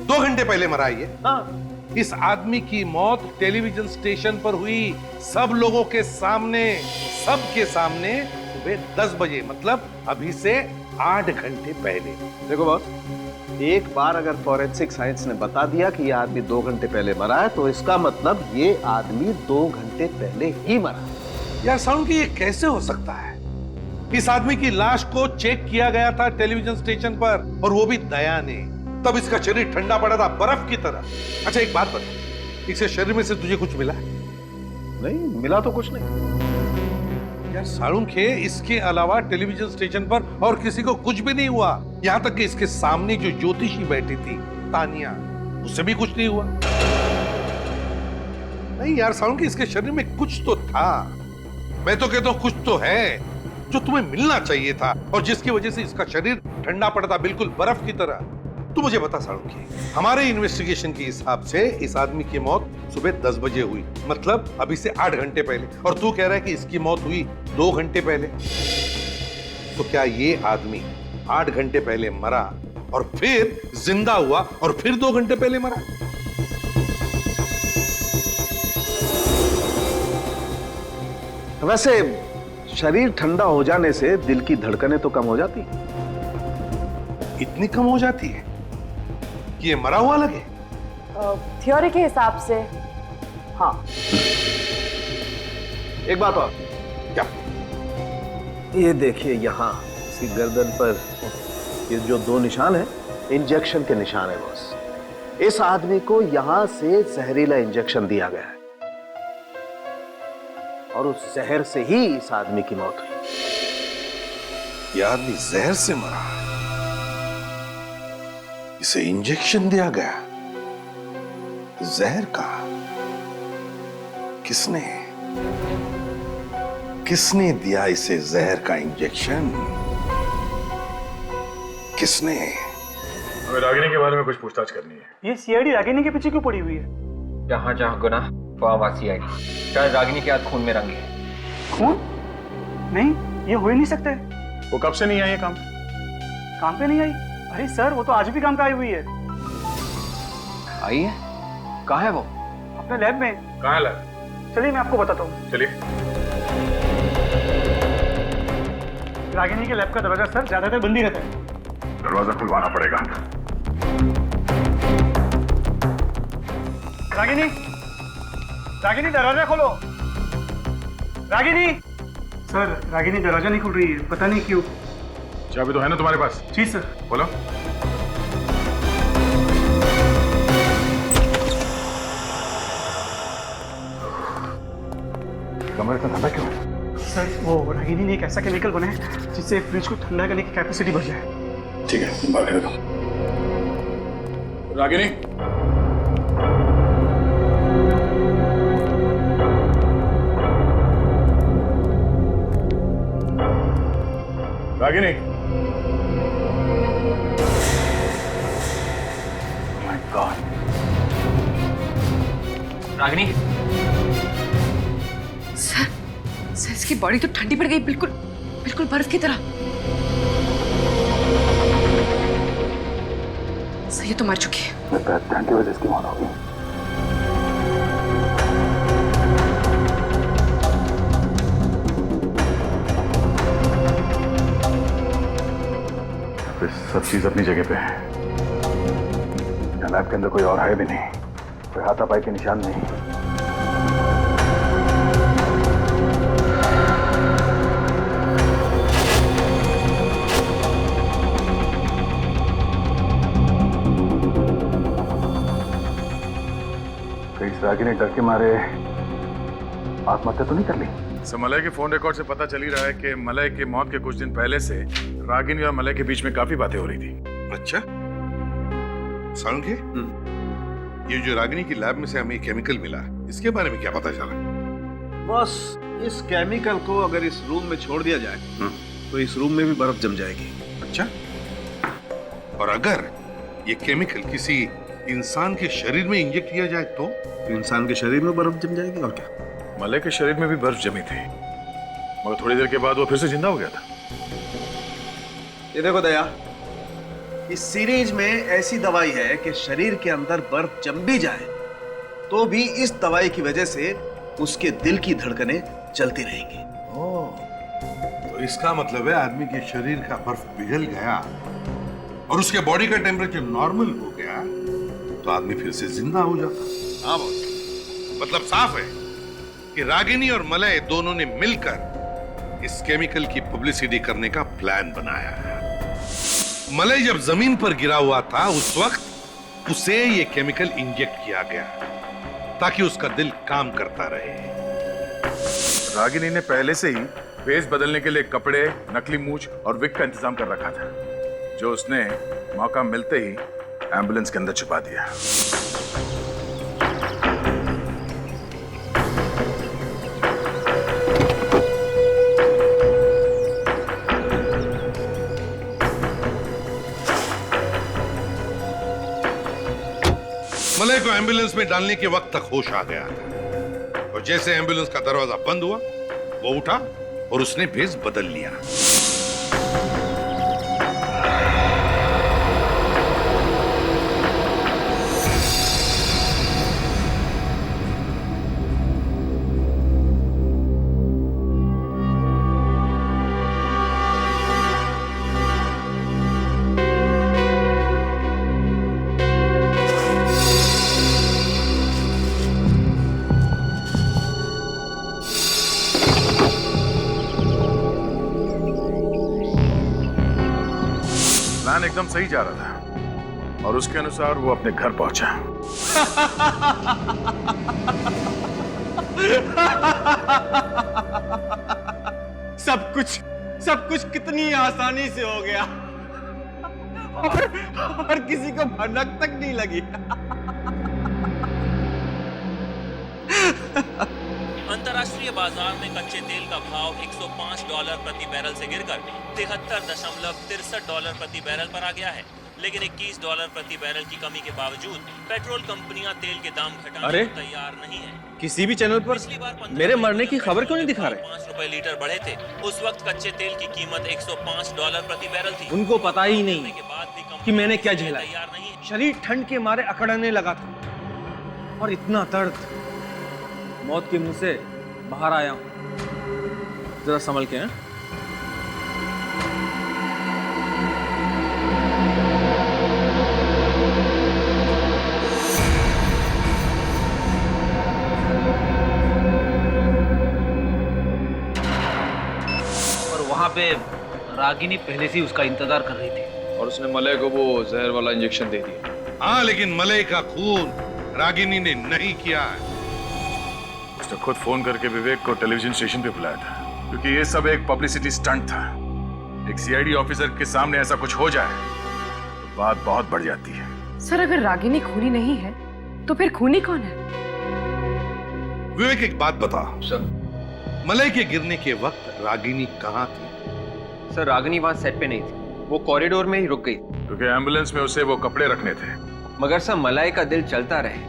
2 घंटे पहले मरा ये। इस आदमी की मौत टेलीविजन स्टेशन पर हुई, सब लोगों के सामने, सबके सामने, सुबह 10 बजे, मतलब अभी से 8 घंटे पहले। देखो बॉस, एक बार अगर फॉरेंसिक साइंस ने बता दिया कि यह आदमी 2 घंटे पहले मरा है, तो इसका मतलब ये आदमी 2 घंटे पहले ही मरा। यार साउंड की ये कैसे हो सकता है? इस आदमी की लाश को चेक किया गया था टेलीविजन स्टेशन पर, और वो भी दया ने। तब इसका शरीर ठंडा पड़ा था बर्फ की तरह। अच्छा एक बात बता, इसके शरीर में से तुझे कुछ मिला? नहीं मिला तो कुछ नहीं। यार साळुंखे, इसके अलावा टेलीविजन स्टेशन पर और किसी को कुछ भी नहीं हुआ। यहाँ तक कि इसके सामने जो ज्योतिषी बैठी थी तानिया, उससे भी कुछ नहीं हुआ। नहीं यार साळुंखे, इसके शरीर में कुछ तो था। मैं तो कहता हूँ कुछ तो है जो तुम्हें मिलना चाहिए था और जिसकी वजह से इसका शरीर ठंडा पड़ता, बिल्कुल बर्फ की तरह। तू मुझे बता साळुंखे, हमारे इन्वेस्टिगेशन के हिसाब से इस आदमी की मौत सुबह 10 बजे हुई, मतलब अभी से 8 घंटे पहले, और तू कह रहा है कि इसकी मौत हुई 2 घंटे पहले। तो क्या ये आदमी 8 घंटे पहले मरा और फिर जिंदा हुआ और फिर 2 घंटे पहले मरा? वैसे शरीर ठंडा हो जाने से दिल की धड़कनें तो कम हो जाती। इतनी कम हो जाती है कि ये मरा हुआ लगे? थ्योरी के हिसाब से हाँ। एक बात और, क्या? ये देखिए यहाँ इसकी गर्दन पर ये जो 2 निशान है, इंजेक्शन के निशान है बॉस। इस आदमी को यहां से जहरीला इंजेक्शन दिया गया है और उस जहर से ही इस आदमी की मौत हुई। यह आदमी जहर से मरा, इसे इंजेक्शन दिया गया जहर का। किसने दिया इसे जहर का इंजेक्शन? किसने? हमें रागिनी के बारे में कुछ पूछताछ करनी है। ये सीआईडी रागिनी के पीछे क्यों पड़ी हुई है? जहाँ जहाँ गुनाह वहाँ वहाँ सीआईडी। शायद रागिनी के हाथ खून में रंगे है। खून? नहीं, ये हो ही नहीं सकता। वो कब से नहीं आई है काम पे नहीं आई? अरे सर, वो तो आज भी काम पे आई हुई है। आई है? कहाँ है वो? अपने लैब में। कहाँ है लैब? चलिए मैं आपको बताता हूँ। चलिए। रागिनी के लैब का दरवाजा सर ज्यादातर बंद ही रहता है। दरवाजा खुलवाना पड़ेगा। रागिनी, रागिनी दरवाजा खोलो। रागिनी। सर, रागिनी दरवाजा नहीं खुल रही है, पता नहीं क्यों। चाबी तो है ना तुम्हारे पास? जी सर। बोलो। कमरे का ठंडा क्यों है? सर, वो रागिनी ने एक ऐसा केमिकल बनाया जिससे फ्रिज को ठंडा करने की कैपेसिटी बढ़ जाए। ठीक है, तुम बाहर खड़े Ragini. Ragini. My God. Ragini. Sir, इसकी बॉडी तो ठंडी पड़ गई, बिल्कुल बिल्कुल बर्फ की तरह। सर, ये तो मर चुकी है। ठंड की वजह से इसकी मौत हो गई। सब चीज अपनी जगह पे है। लैब के अंदर कोई और है भी नहीं, कोई हाथापाई के निशान नहीं। रागिनी डर के मारे आत्महत्या तो नहीं कर ली? सर, मलय के फोन रिकॉर्ड से पता चल ही रहा है कि मलय की मौत के कुछ दिन पहले से रागिनी और मलय के बीच में काफी बातें हो रही थी। अच्छा, साळुंखे, ये जो रागिनी की लैब में से हमें केमिकल मिला, इसके बारे में क्या पता चला? बस इस केमिकल को अगर इस रूम में छोड़ दिया जाए तो इस रूम में भी बर्फ जम जाएगी। अच्छा, और अगर ये केमिकल किसी इंसान के शरीर में इंजेक्ट किया जाए तो इंसान के शरीर में बर्फ जम जाएगी। और क्या? मलय के शरीर में भी बर्फ जमी थी, मगर थोड़ी देर के बाद वो फिर से जिंदा हो गया था। ये देखो दया, इस सीरीज में ऐसी दवाई है कि शरीर के अंदर बर्फ जम भी जाए तो भी इस दवाई की वजह से उसके दिल की धड़कनें चलती रहेंगी। तो इसका मतलब है आदमी के शरीर का बर्फ पिघल गया और उसके बॉडी का टेम्परेचर नॉर्मल हो गया तो आदमी फिर से जिंदा हो जाता। हाँ बॉस, मतलब साफ है कि रागिनी और मलय दोनों ने मिलकर इस केमिकल की पब्लिसिटी करने का प्लान बनाया है। मलय जब जमीन पर गिरा हुआ था उस वक्त उसे ये केमिकल इंजेक्ट किया गया ताकि उसका दिल काम करता रहे। रागिनी ने पहले से ही भेस बदलने के लिए कपड़े, नकली मूछ और विग का इंतजाम कर रखा था, जो उसने मौका मिलते ही एम्बुलेंस के अंदर छुपा दिया। मलय को एम्बुलेंस में डालने के वक्त तक होश आ गया था और जैसे एम्बुलेंस का दरवाजा बंद हुआ वो उठा और उसने भेस बदल लिया। प्लान एकदम सही जा रहा था और उसके अनुसार वो अपने घर पहुंचा। सब कुछ कितनी आसानी से हो गया और किसी को भनक तक नहीं लगी। अंतर्राष्ट्रीय बाजार में कच्चे तेल का भाव $105 प्रति बैरल से गिरकर $73.63 प्रति बैरल पर आ गया है, लेकिन $21 प्रति बैरल की कमी के बावजूद पेट्रोल कंपनियां तेल के दाम घटाने को तैयार नहीं है। किसी भी चैनल पर मेरे मरने की खबर क्यों नहीं दिखा रहे? 5 रुपए लीटर बढ़े थे। उस वक्त कच्चे तेल की कीमत $105 प्रति बैरल थी। उनको पता ही नहीं कि मैंने क्या झेला। शरीर ठंड के मारे अकड़ने लगा था और इतना दर्द, मौत के मुंह से बाहर आया हूं। जरा संभल के हैं। और वहां पे रागिनी पहले से ही उसका इंतजार कर रही थी और उसने मलय को वो जहर वाला इंजेक्शन दे दिया। हाँ, लेकिन मलय का खून रागिनी ने नहीं किया है। उसने खुद फोन करके विवेक को टेलीविजन स्टेशन पे बुलाया था, क्योंकि ये सब एक पब्लिसिटी स्टंट था। एक सीआईडी ऑफिसर के सामने ऐसा कुछ हो जाए तो बात बहुत बढ़ जाती है। सर, अगर रागिनी खूनी नहीं है तो फिर खूनी कौन है? विवेक, एक बात बता सर, मलय के गिरने के वक्त रागिनी कहाँ थी? सर, रागिनी वहां सेट पे नहीं थी, वो कॉरिडोर में ही रुक गई, क्योंकि एम्बुलेंस में उसे वो कपड़े रखने थे। मगर सर, मलय का दिल चलता रहे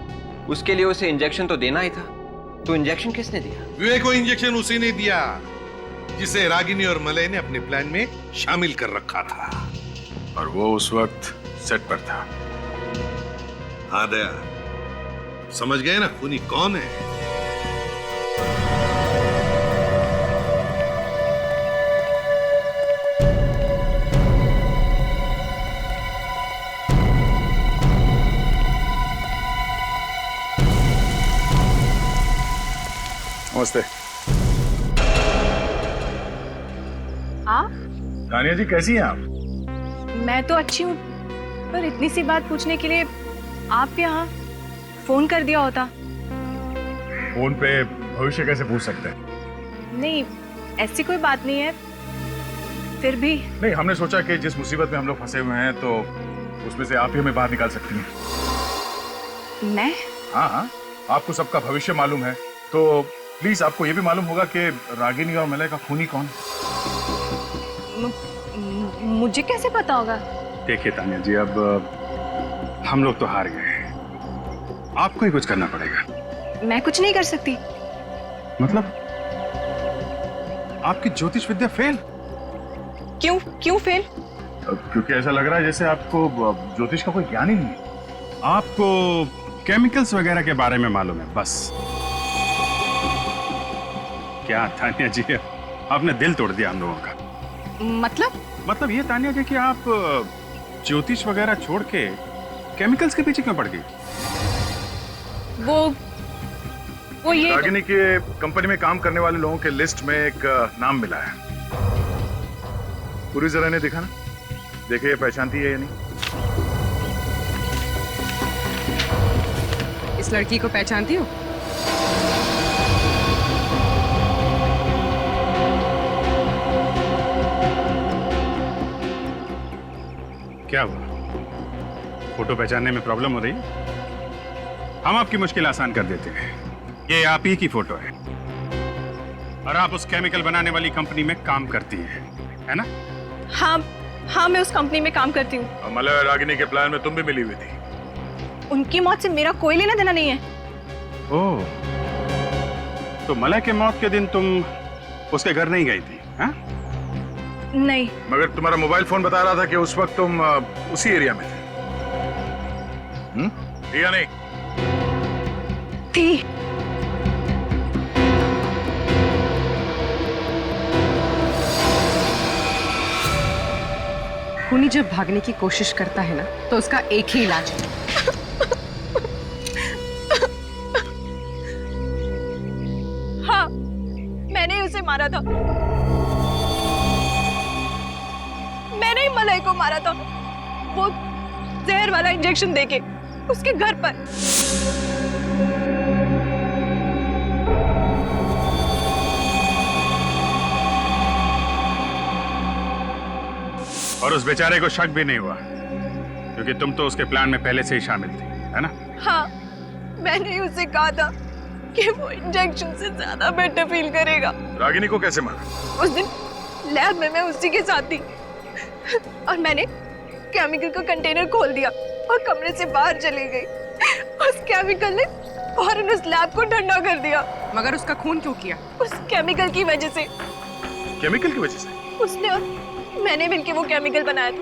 उसके लिए उसे इंजेक्शन तो देना ही था। तो इंजेक्शन किसने दिया? विवेक को इंजेक्शन उसी ने दिया जिसे रागिनी और मलय ने अपने प्लान में शामिल कर रखा था। और वो उस वक्त सेट पर था। हाँ दया, समझ गए ना खूनी कौन है? नमस्ते। आप? तानिया जी, कैसी हैं आप? मैं तो अच्छी हूँ, पर इतनी सी बात पूछने के लिए आप यहाँ फोन कर दिया होता। फोन पे भविष्य कैसे पूछ सकते हैं? नहीं, ऐसी कोई बात नहीं है। फिर भी नहीं, हमने सोचा कि जिस मुसीबत में हम लोग फंसे हुए हैं तो उसमें से आप ही हमें बाहर निकाल सकती हैं। मैं? हाँ हाँ, आपको सबका भविष्य मालूम है, तो प्लीज आपको ये भी मालूम होगा कि रागिनी और मलय का खूनी कौन? मुझे कैसे पता होगा? देखिए तानिया जी, अब हम लोग तो हार गए, आपको ही कुछ करना पड़ेगा। मैं कुछ नहीं कर सकती। मतलब आपकी ज्योतिष विद्या फेल? क्यों फेल? क्योंकि ऐसा लग रहा है जैसे आपको ज्योतिष का कोई ज्ञान ही नहीं है। आपको केमिकल्स वगैरह के बारे में मालूम है बस। क्या तानिया जी, आपने दिल तोड़ दिया हम लोगों का। मतलब ये तानिया जी कि आप ज्योतिष वगैरह छोड़ के केमिकल्स के पीछे क्यों पड़ गई? वो ये रागिनी के कंपनी में काम करने वाले लोगों के लिस्ट में एक नाम मिला है। पूरी जरा ने देखा ना, देखे ये पहचानती है या नहीं? इस लड़की को पहचानती हो? क्या हुआ? फोटो पहचानने में प्रॉब्लम हो रही? हम आपकी मुश्किल आसान कर देते हैं। ये आप ही की फोटो है और आप उस केमिकल बनाने वाली कंपनी में काम करती हैं, है ना? हाँ, मैं उस कंपनी में काम करती हूँ। और मलय और रागिनी के प्लान में तुम भी मिली हुई थी। उनकी मौत से मेरा कोई लेना देना नहीं है। ओह, तो मलय के मौत के दिन तुम उसके घर नहीं गई थी? हाँ? नहीं। मगर तुम्हारा मोबाइल फोन बता रहा था कि उस वक्त तुम उसी एरिया में थे। या नहीं? थी। खूनी जब भागने की कोशिश करता है ना, तो उसका एक ही इलाज है। हाँ, मैंने ही उसे मारा था। मैंने ही मलय को मारा था, वो जहर वाला इंजेक्शन देके उसके घर पर। और उस बेचारे को शक भी नहीं हुआ क्योंकि तुम तो उसके प्लान में पहले से ही शामिल थी, है ना? हाँ, मैंने ही उसे कहा था कि वो इंजेक्शन से ज्यादा बेटर फील करेगा। रागिनी को कैसे मारा? उस दिन लैब में मैं उसी के साथ थी और मैंने केमिकल का कंटेनर खोल दिया और कमरे से बाहर चली गई। उस केमिकल ने फौरन उस लैब को ठंडा कर दिया। मगर उसका खून क्यों किया? उस केमिकल की वजह से। केमिकल की वजह से? उसने और मैंने मिलके वो केमिकल बनाया था,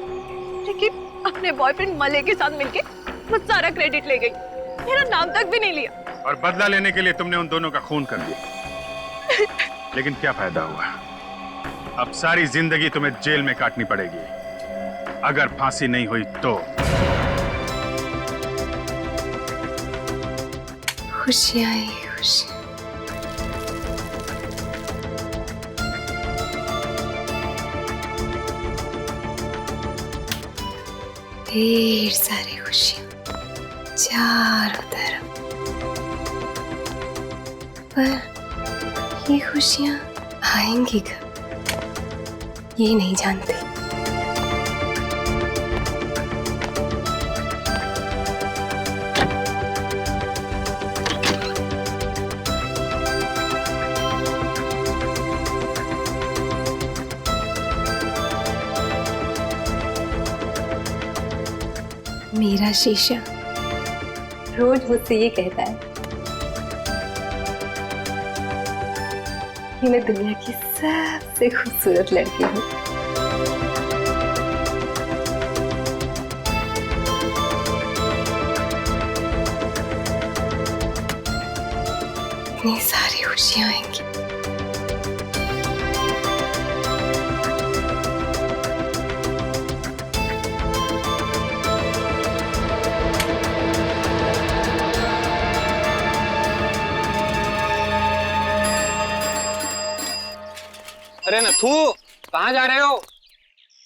लेकिन अपने बॉयफ्रेंड मलय के साथ मिलके वो सारा क्रेडिट ले गई, मेरा नाम तक भी नहीं लिया। और बदला लेने के लिए तुमने उन दोनों का खून कर दिया। लेकिन क्या फायदा हुआ? अब सारी जिंदगी तुम्हें जेल में काटनी पड़ेगी। अगर फांसी नहीं हुई तो। खुशियां ही खुशियां। ढेर सारी खुशियां चारों तरफ, पर ये खुशियां आएंगी कब, ये नहीं जानती। मेरा शीशा रोज मुझसे ये कहता है कि मैं दुनिया की सबसे खूबसूरत लड़की हूँ। इतनी सारी खुशियां आएंगी। अरे नथु, कहाँ जा रहे हो?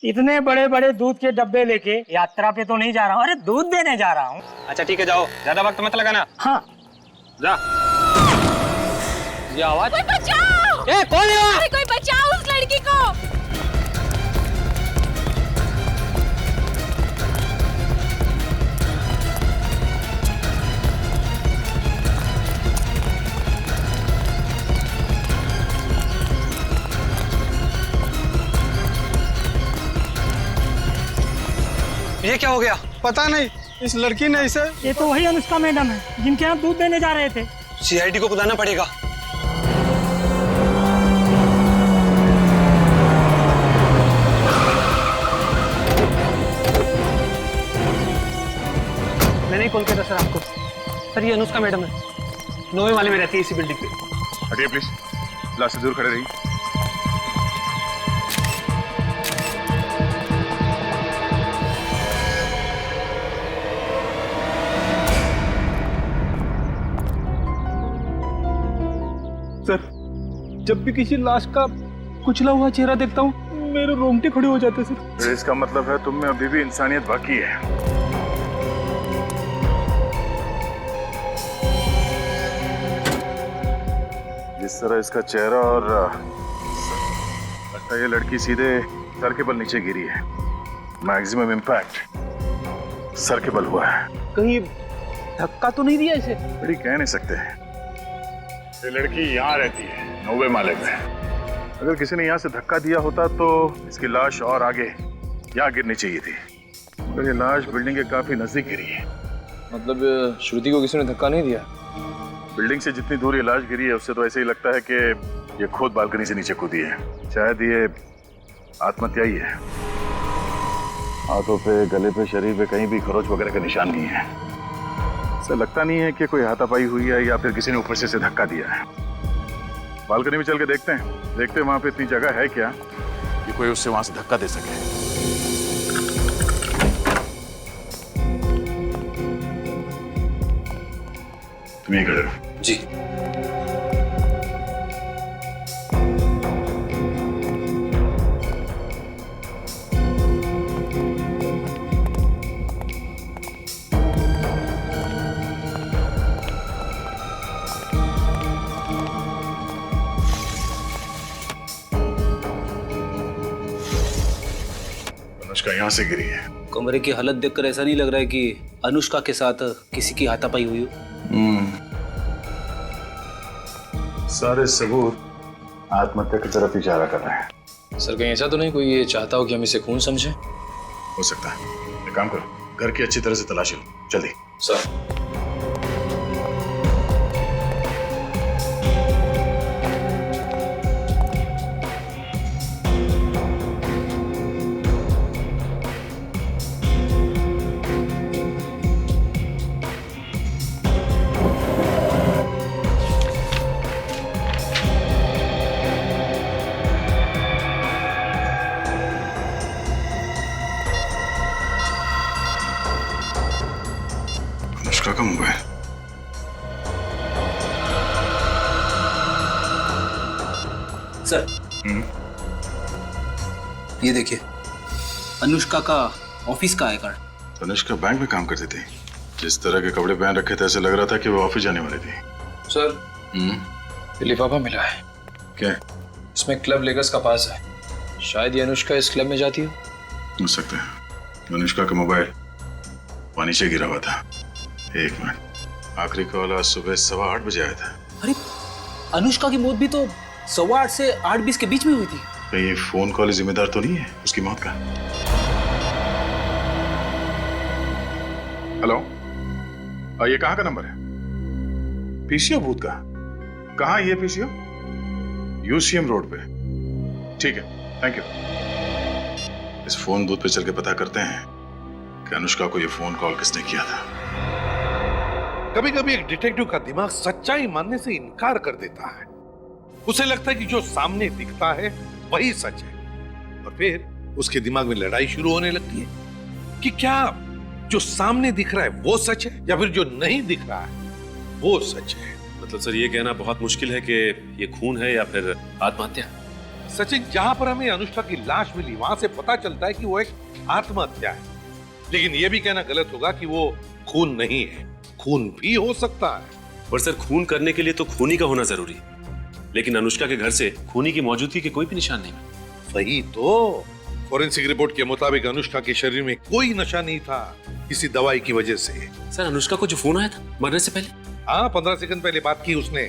इतने बड़े बड़े दूध के डब्बे लेके यात्रा पे तो नहीं जा रहा हूँ, अरे दूध देने जा रहा हूँ। अच्छा ठीक है, जाओ, ज्यादा वक्त मत लगाना। हाँ। जा। ये आवाज? कोई बचाओ! ए, कौन है वहाँ? अरे कोई बचाओ उस लड़की को! ये क्या हो गया? पता नहीं, इस लड़की ने इसे। ये तो वही अनुष्का मैडम है जिनके यहाँ दूध देने जा रहे थे। सीआईडी को बुलाना पड़ेगा। मैंने ही कॉल किया था सर आपको। सर ये अनुष्का मैडम है, 9वीं वाले में रहती है इसी बिल्डिंग पे। हटिए प्लीज, क्लास से दूर खड़े रहिए। सर, जब भी किसी लाश का कुचला हुआ चेहरा देखता हूँ मेरे रोंगटे खड़े हो जाते सर। तो इसका मतलब है तुम में अभी भी इंसानियत बाकी है। जिस तरह इसका चेहरा और लगता है ये लड़की सीधे सर के बल नीचे गिरी है। मैक्सिमम इम्पैक्ट सर के बल हुआ है। कहीं धक्का तो नहीं दिया इसे? बड़ी कह नहीं सकते। ये लड़की यहाँ रहती है 9वें माले पे। अगर किसी ने यहाँ से धक्का दिया होता तो इसकी लाश और आगे यहाँ गिरनी चाहिए थी, मगर ये लाश बिल्डिंग के काफी नजदीक गिरी है। मतलब श्रुति को किसी ने धक्का नहीं दिया? बिल्डिंग से जितनी दूर ये लाश गिरी है उससे तो ऐसे ही लगता है कि ये खुद बालकनी से नीचे कूदी है। शायद ये आत्महत्या ही है। हाथों पे, गले पे, शरीर पे कहीं भी खरोच वगैरह का निशान नहीं है। ऐसा लगता नहीं है कि कोई हाथापाई हुई है या फिर किसी ने ऊपर से इसे धक्का दिया है। बालकनी में चल के देखते हैं वहां पे इतनी जगह है क्या कि कोई उससे वहां से धक्का दे सके। तुम ये खड़े रहो। जी। अनुष्का यहाँ से गिरी है। कमरे की हालत देखकर ऐसा नहीं लग रहा है कि अनुष्का के साथ किसी की हाथापाई हुई हो। सारे सबूत आत्महत्या की तरफ इशारा कर रहे हैं। सर कहीं ऐसा तो नहीं कोई ये चाहता हो कि हम इसे खून समझे? हो सकता है। एक काम करो, घर की अच्छी तरह से तलाशी लो। जल्दी। सर। अनुष्का का मोबाइल। सर ये देखिए, अनुष्का का ऑफिस का आई कार्ड। अनुष्का बैंक में काम करती थी। जिस तरह के कपड़े पहन रखे थे ऐसे लग रहा था कि वो ऑफिस जाने वाली थी। सर लिफाफा मिला है। क्या? इसमें क्लब लेगर्स का पास है। शायद ये अनुष्का इस क्लब में जाती हो सकता है। अनुष्का का मोबाइल पानी से गिरा हुआ था। एक मिनट, आखिरी कॉल आज सुबह 8:15 बजे आया था। अरे अनुष्का की मौत भी तो 8:15 से 8:20 के बीच में हुई थी। ये फोन कॉल जिम्मेदार तो नहीं है उसकी मौत का? हेलो, ये कहाँ का नंबर है? पीसीओ बूथ का? कहाँ ये पीसीओ? यूसीएम रोड पे। ठीक है, थैंक यू। इस फोन बूथ पे चल के पता करते हैं कि अनुष्का को ये फोन कॉल किसने किया था। कभी कभी एक डिटेक्टिव का दिमाग सच्चाई मानने से इनकार कर देता है। उसे लगता है कि जो सामने दिखता है वही सच है, और फिर उसके दिमाग में लड़ाई शुरू होने लगती है कि क्या जो सामने दिख रहा है वो सच है या फिर जो नहीं दिख रहा है वो सच है। मतलब सर ये कहना बहुत मुश्किल है कि ये खून है या फिर आत्महत्या। सचिन, जहां पर हमें अनुष्का की लाश मिली वहां से पता चलता है कि वो एक आत्महत्या है, लेकिन यह भी कहना गलत होगा कि वो खून नहीं है। खून भी हो सकता है। पर सर खून करने के लिए तो खूनी का होना जरूरी, लेकिन अनुष्का के घर से खूनी की मौजूदगी के कोई भी निशान नहीं। वही तो, फॉरेंसिक रिपोर्ट के मुताबिक अनुष्का के शरीर में कोई नशा नहीं था किसी दवाई की वजह से। सर अनुष्का को जो फोन आया था मरने से पहले? हाँ, 15 सेकंड पहले बात की उसने।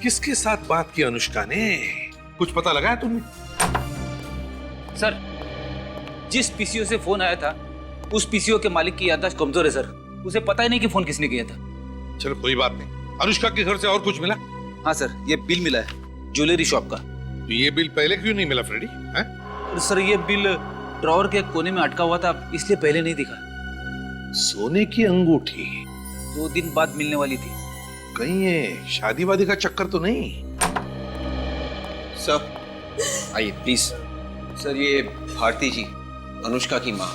किसके साथ बात की अनुष्का ने? कुछ पता लगा है तुमने? सर जिस पीसीओ से फोन आया था उस पीसीओ के मालिक की याददाश्त कमजोर है सर। उसे पता ही नहीं कि फोन किसने किया था। चलो कोई बात नहीं। अनुष्का के घर से और कुछ मिला? हाँ सर, ये बिल मिला है ज्वेलरी शॉप का। तो ये बिल पहले क्यों नहीं मिला फ्रेडी? सर ये बिल ड्रॉअर के कोने में अटका हुआ था, इसलिए पहले नहीं दिखा। सोने की अंगूठी 2 दिन बाद मिलने वाली थी। कहीं ये शादी वादी का चक्कर तो नहीं? सर आइए प्लीज। सर ये भारती जी, अनुष्का की माँ।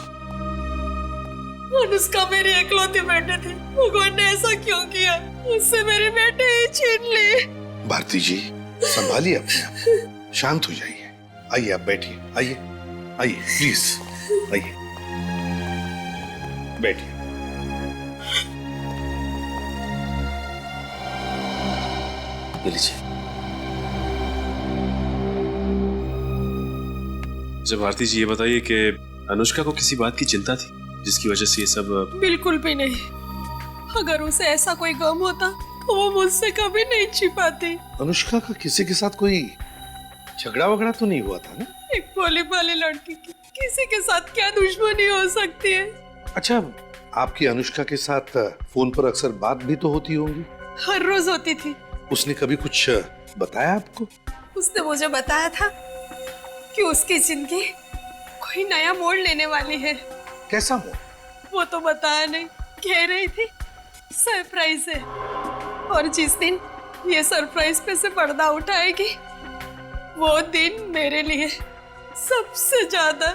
अनुष्का मेरी इकलौती बेटे थी, भगवान ने ऐसा क्यों किया? उससे मेरे बेटे ही छीन लिए। भारती जी संभालिए अपने आप, शांत हो जाइए। आइए आप बैठिए, आइए आइए प्लीज, आइए बैठिए। लीजिए। जब भारती जी ये बताइए कि अनुष्का को किसी बात की चिंता थी जिसकी वजह से ये सब? बिल्कुल भी नहीं। अगर उसे ऐसा कोई गम होता तो वो मुझसे कभी नहीं छिपाती। अनुष्का का किसी के साथ कोई झगड़ा वगड़ा तो नहीं हुआ था ना? एक भोली भाली लड़की की किसी के साथ क्या दुश्मनी हो सकती है? अच्छा, आपकी अनुष्का के साथ फोन पर अक्सर बात भी तो होती होंगी? हर रोज होती थी। उसने कभी कुछ बताया आपको? उसने मुझे बताया था कि उसकी जिंदगी कोई नया मोड़ लेने वाली है। कैसा मोड़? वो तो बताया नहीं, कह रही थी सरप्राइज है। और जिस दिन ये सरप्राइज पे से पर्दा उठाएगी वो दिन मेरे लिए सबसे ज्यादा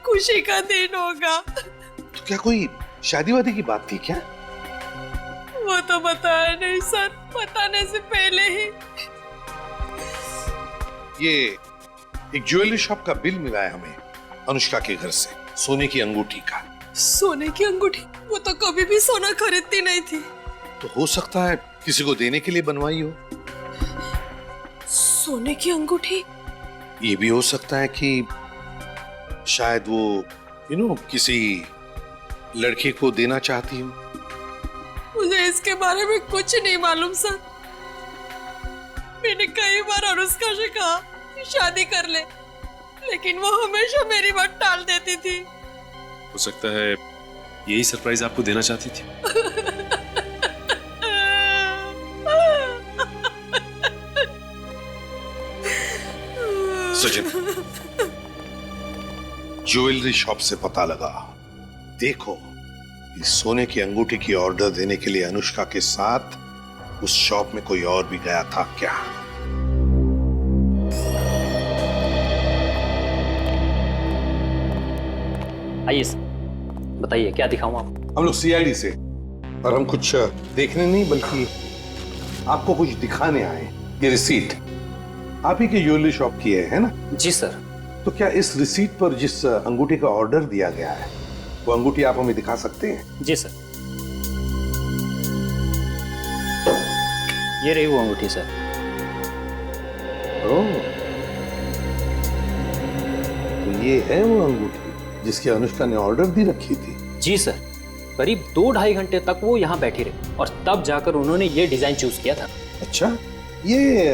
खुशी का दिन होगा। तो क्या कोई शादी वादी की बात थी क्या? वो तो बताया नहीं सर, बताने से पहले ही। ये एक ज्वेलरी शॉप का बिल मिला है हमें अनुष्का के घर से, सोने की अंगूठी का। सोने की अंगूठी? वो तो कभी भी सोना खरीदती नहीं थी। तो हो सकता है किसी को देने के लिए बनवाई हो। सोने की अंगूठी? ये भी हो सकता है कि शायद वो किसी लड़के को देना चाहती हो। मुझे इसके बारे में कुछ नहीं मालूम सर। मैंने कई बार अनुष्का से कहा कि शादी कर ले, लेकिन वो हमेशा मेरी बात टाल देती थी। हो सकता है यही सरप्राइज आपको देना चाहती थी। सचिन, ज्वेलरी शॉप से पता लगा। देखो, इस सोने की अंगूठी की ऑर्डर देने के लिए अनुष्का के साथ उस शॉप में कोई और भी गया था क्या? आइए सर, बताइए क्या दिखाऊं आपको? हम लोग सीआईडी से, और हम कुछ देखने नहीं बल्कि आपको कुछ दिखाने आए। ये रिसीट आप ही की ज्वेलरी शॉप की है ना? जी सर। तो क्या इस रिसीट पर जिस अंगूठी का ऑर्डर दिया गया है वो अंगूठी आप हमें दिखा सकते हैं? जी सर। ये रही वो अंगूठी सर। ओह, तो ये है वो अंगूठी जिसकी अनुष्का ने ऑर्डर दी रखी थी? जी सर। करीब 2-2.5 घंटे तक वो यहाँ बैठी रही और तब जाकर उन्होंने ये डिजाइन चूज किया था। अच्छा, ये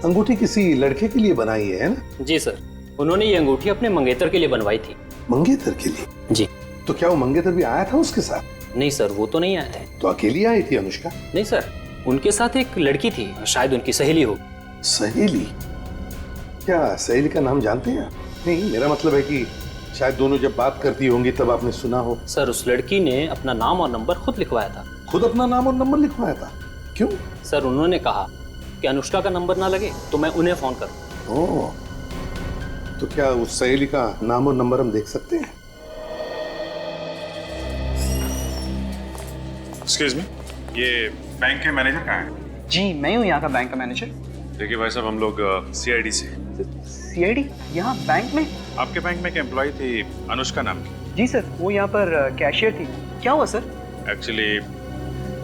अंगूठी किसी लड़के के लिए बनाई है ना? जी सर, उन्होंने ये अंगूठी अपने मंगेतर के लिए बनवाई थी। मंगेतर के लिए? जी। तो क्या वो मंगेतर भी आया था उसके साथ? नहीं सर, वो तो नहीं आया है। तो अकेली आई थी अनुष्का? नहीं सर, उनके साथ एक लड़की थी, शायद उनकी सहेली हो। सहेली? क्या सहेली का नाम जानते हैं? नहीं, मेरा मतलब है कि शायद दोनों जब बात करती होंगी तब आपने सुना हो। सर, उस लड़की ने अपना नाम और नंबर खुद लिखवाया था। खुद अपना नाम और नंबर लिखवाया था? क्यों? सर, उन्होंने कहा कि अनुष्का का नंबर ना लगे तो मैं उन्हें फोन करूं। ओह, तो क्या उस सहेली का नाम और नंबर हम देख सकते हैं? एक्सक्यूज मी, ये बैंक के मैनेजर कहाँ है? जी, मैं हूँ यहाँ का बैंक का मैनेजर। देखिए भाई साहब, हम लोग सीआईडी से। सीआईडी? यहाँ बैंक में? आपके बैंक में एक एम्प्लॉय थी अनुष्का नाम की। जी सर, वो यहाँ पर कैशियर थी। क्या हुआ सर? एक्चुअली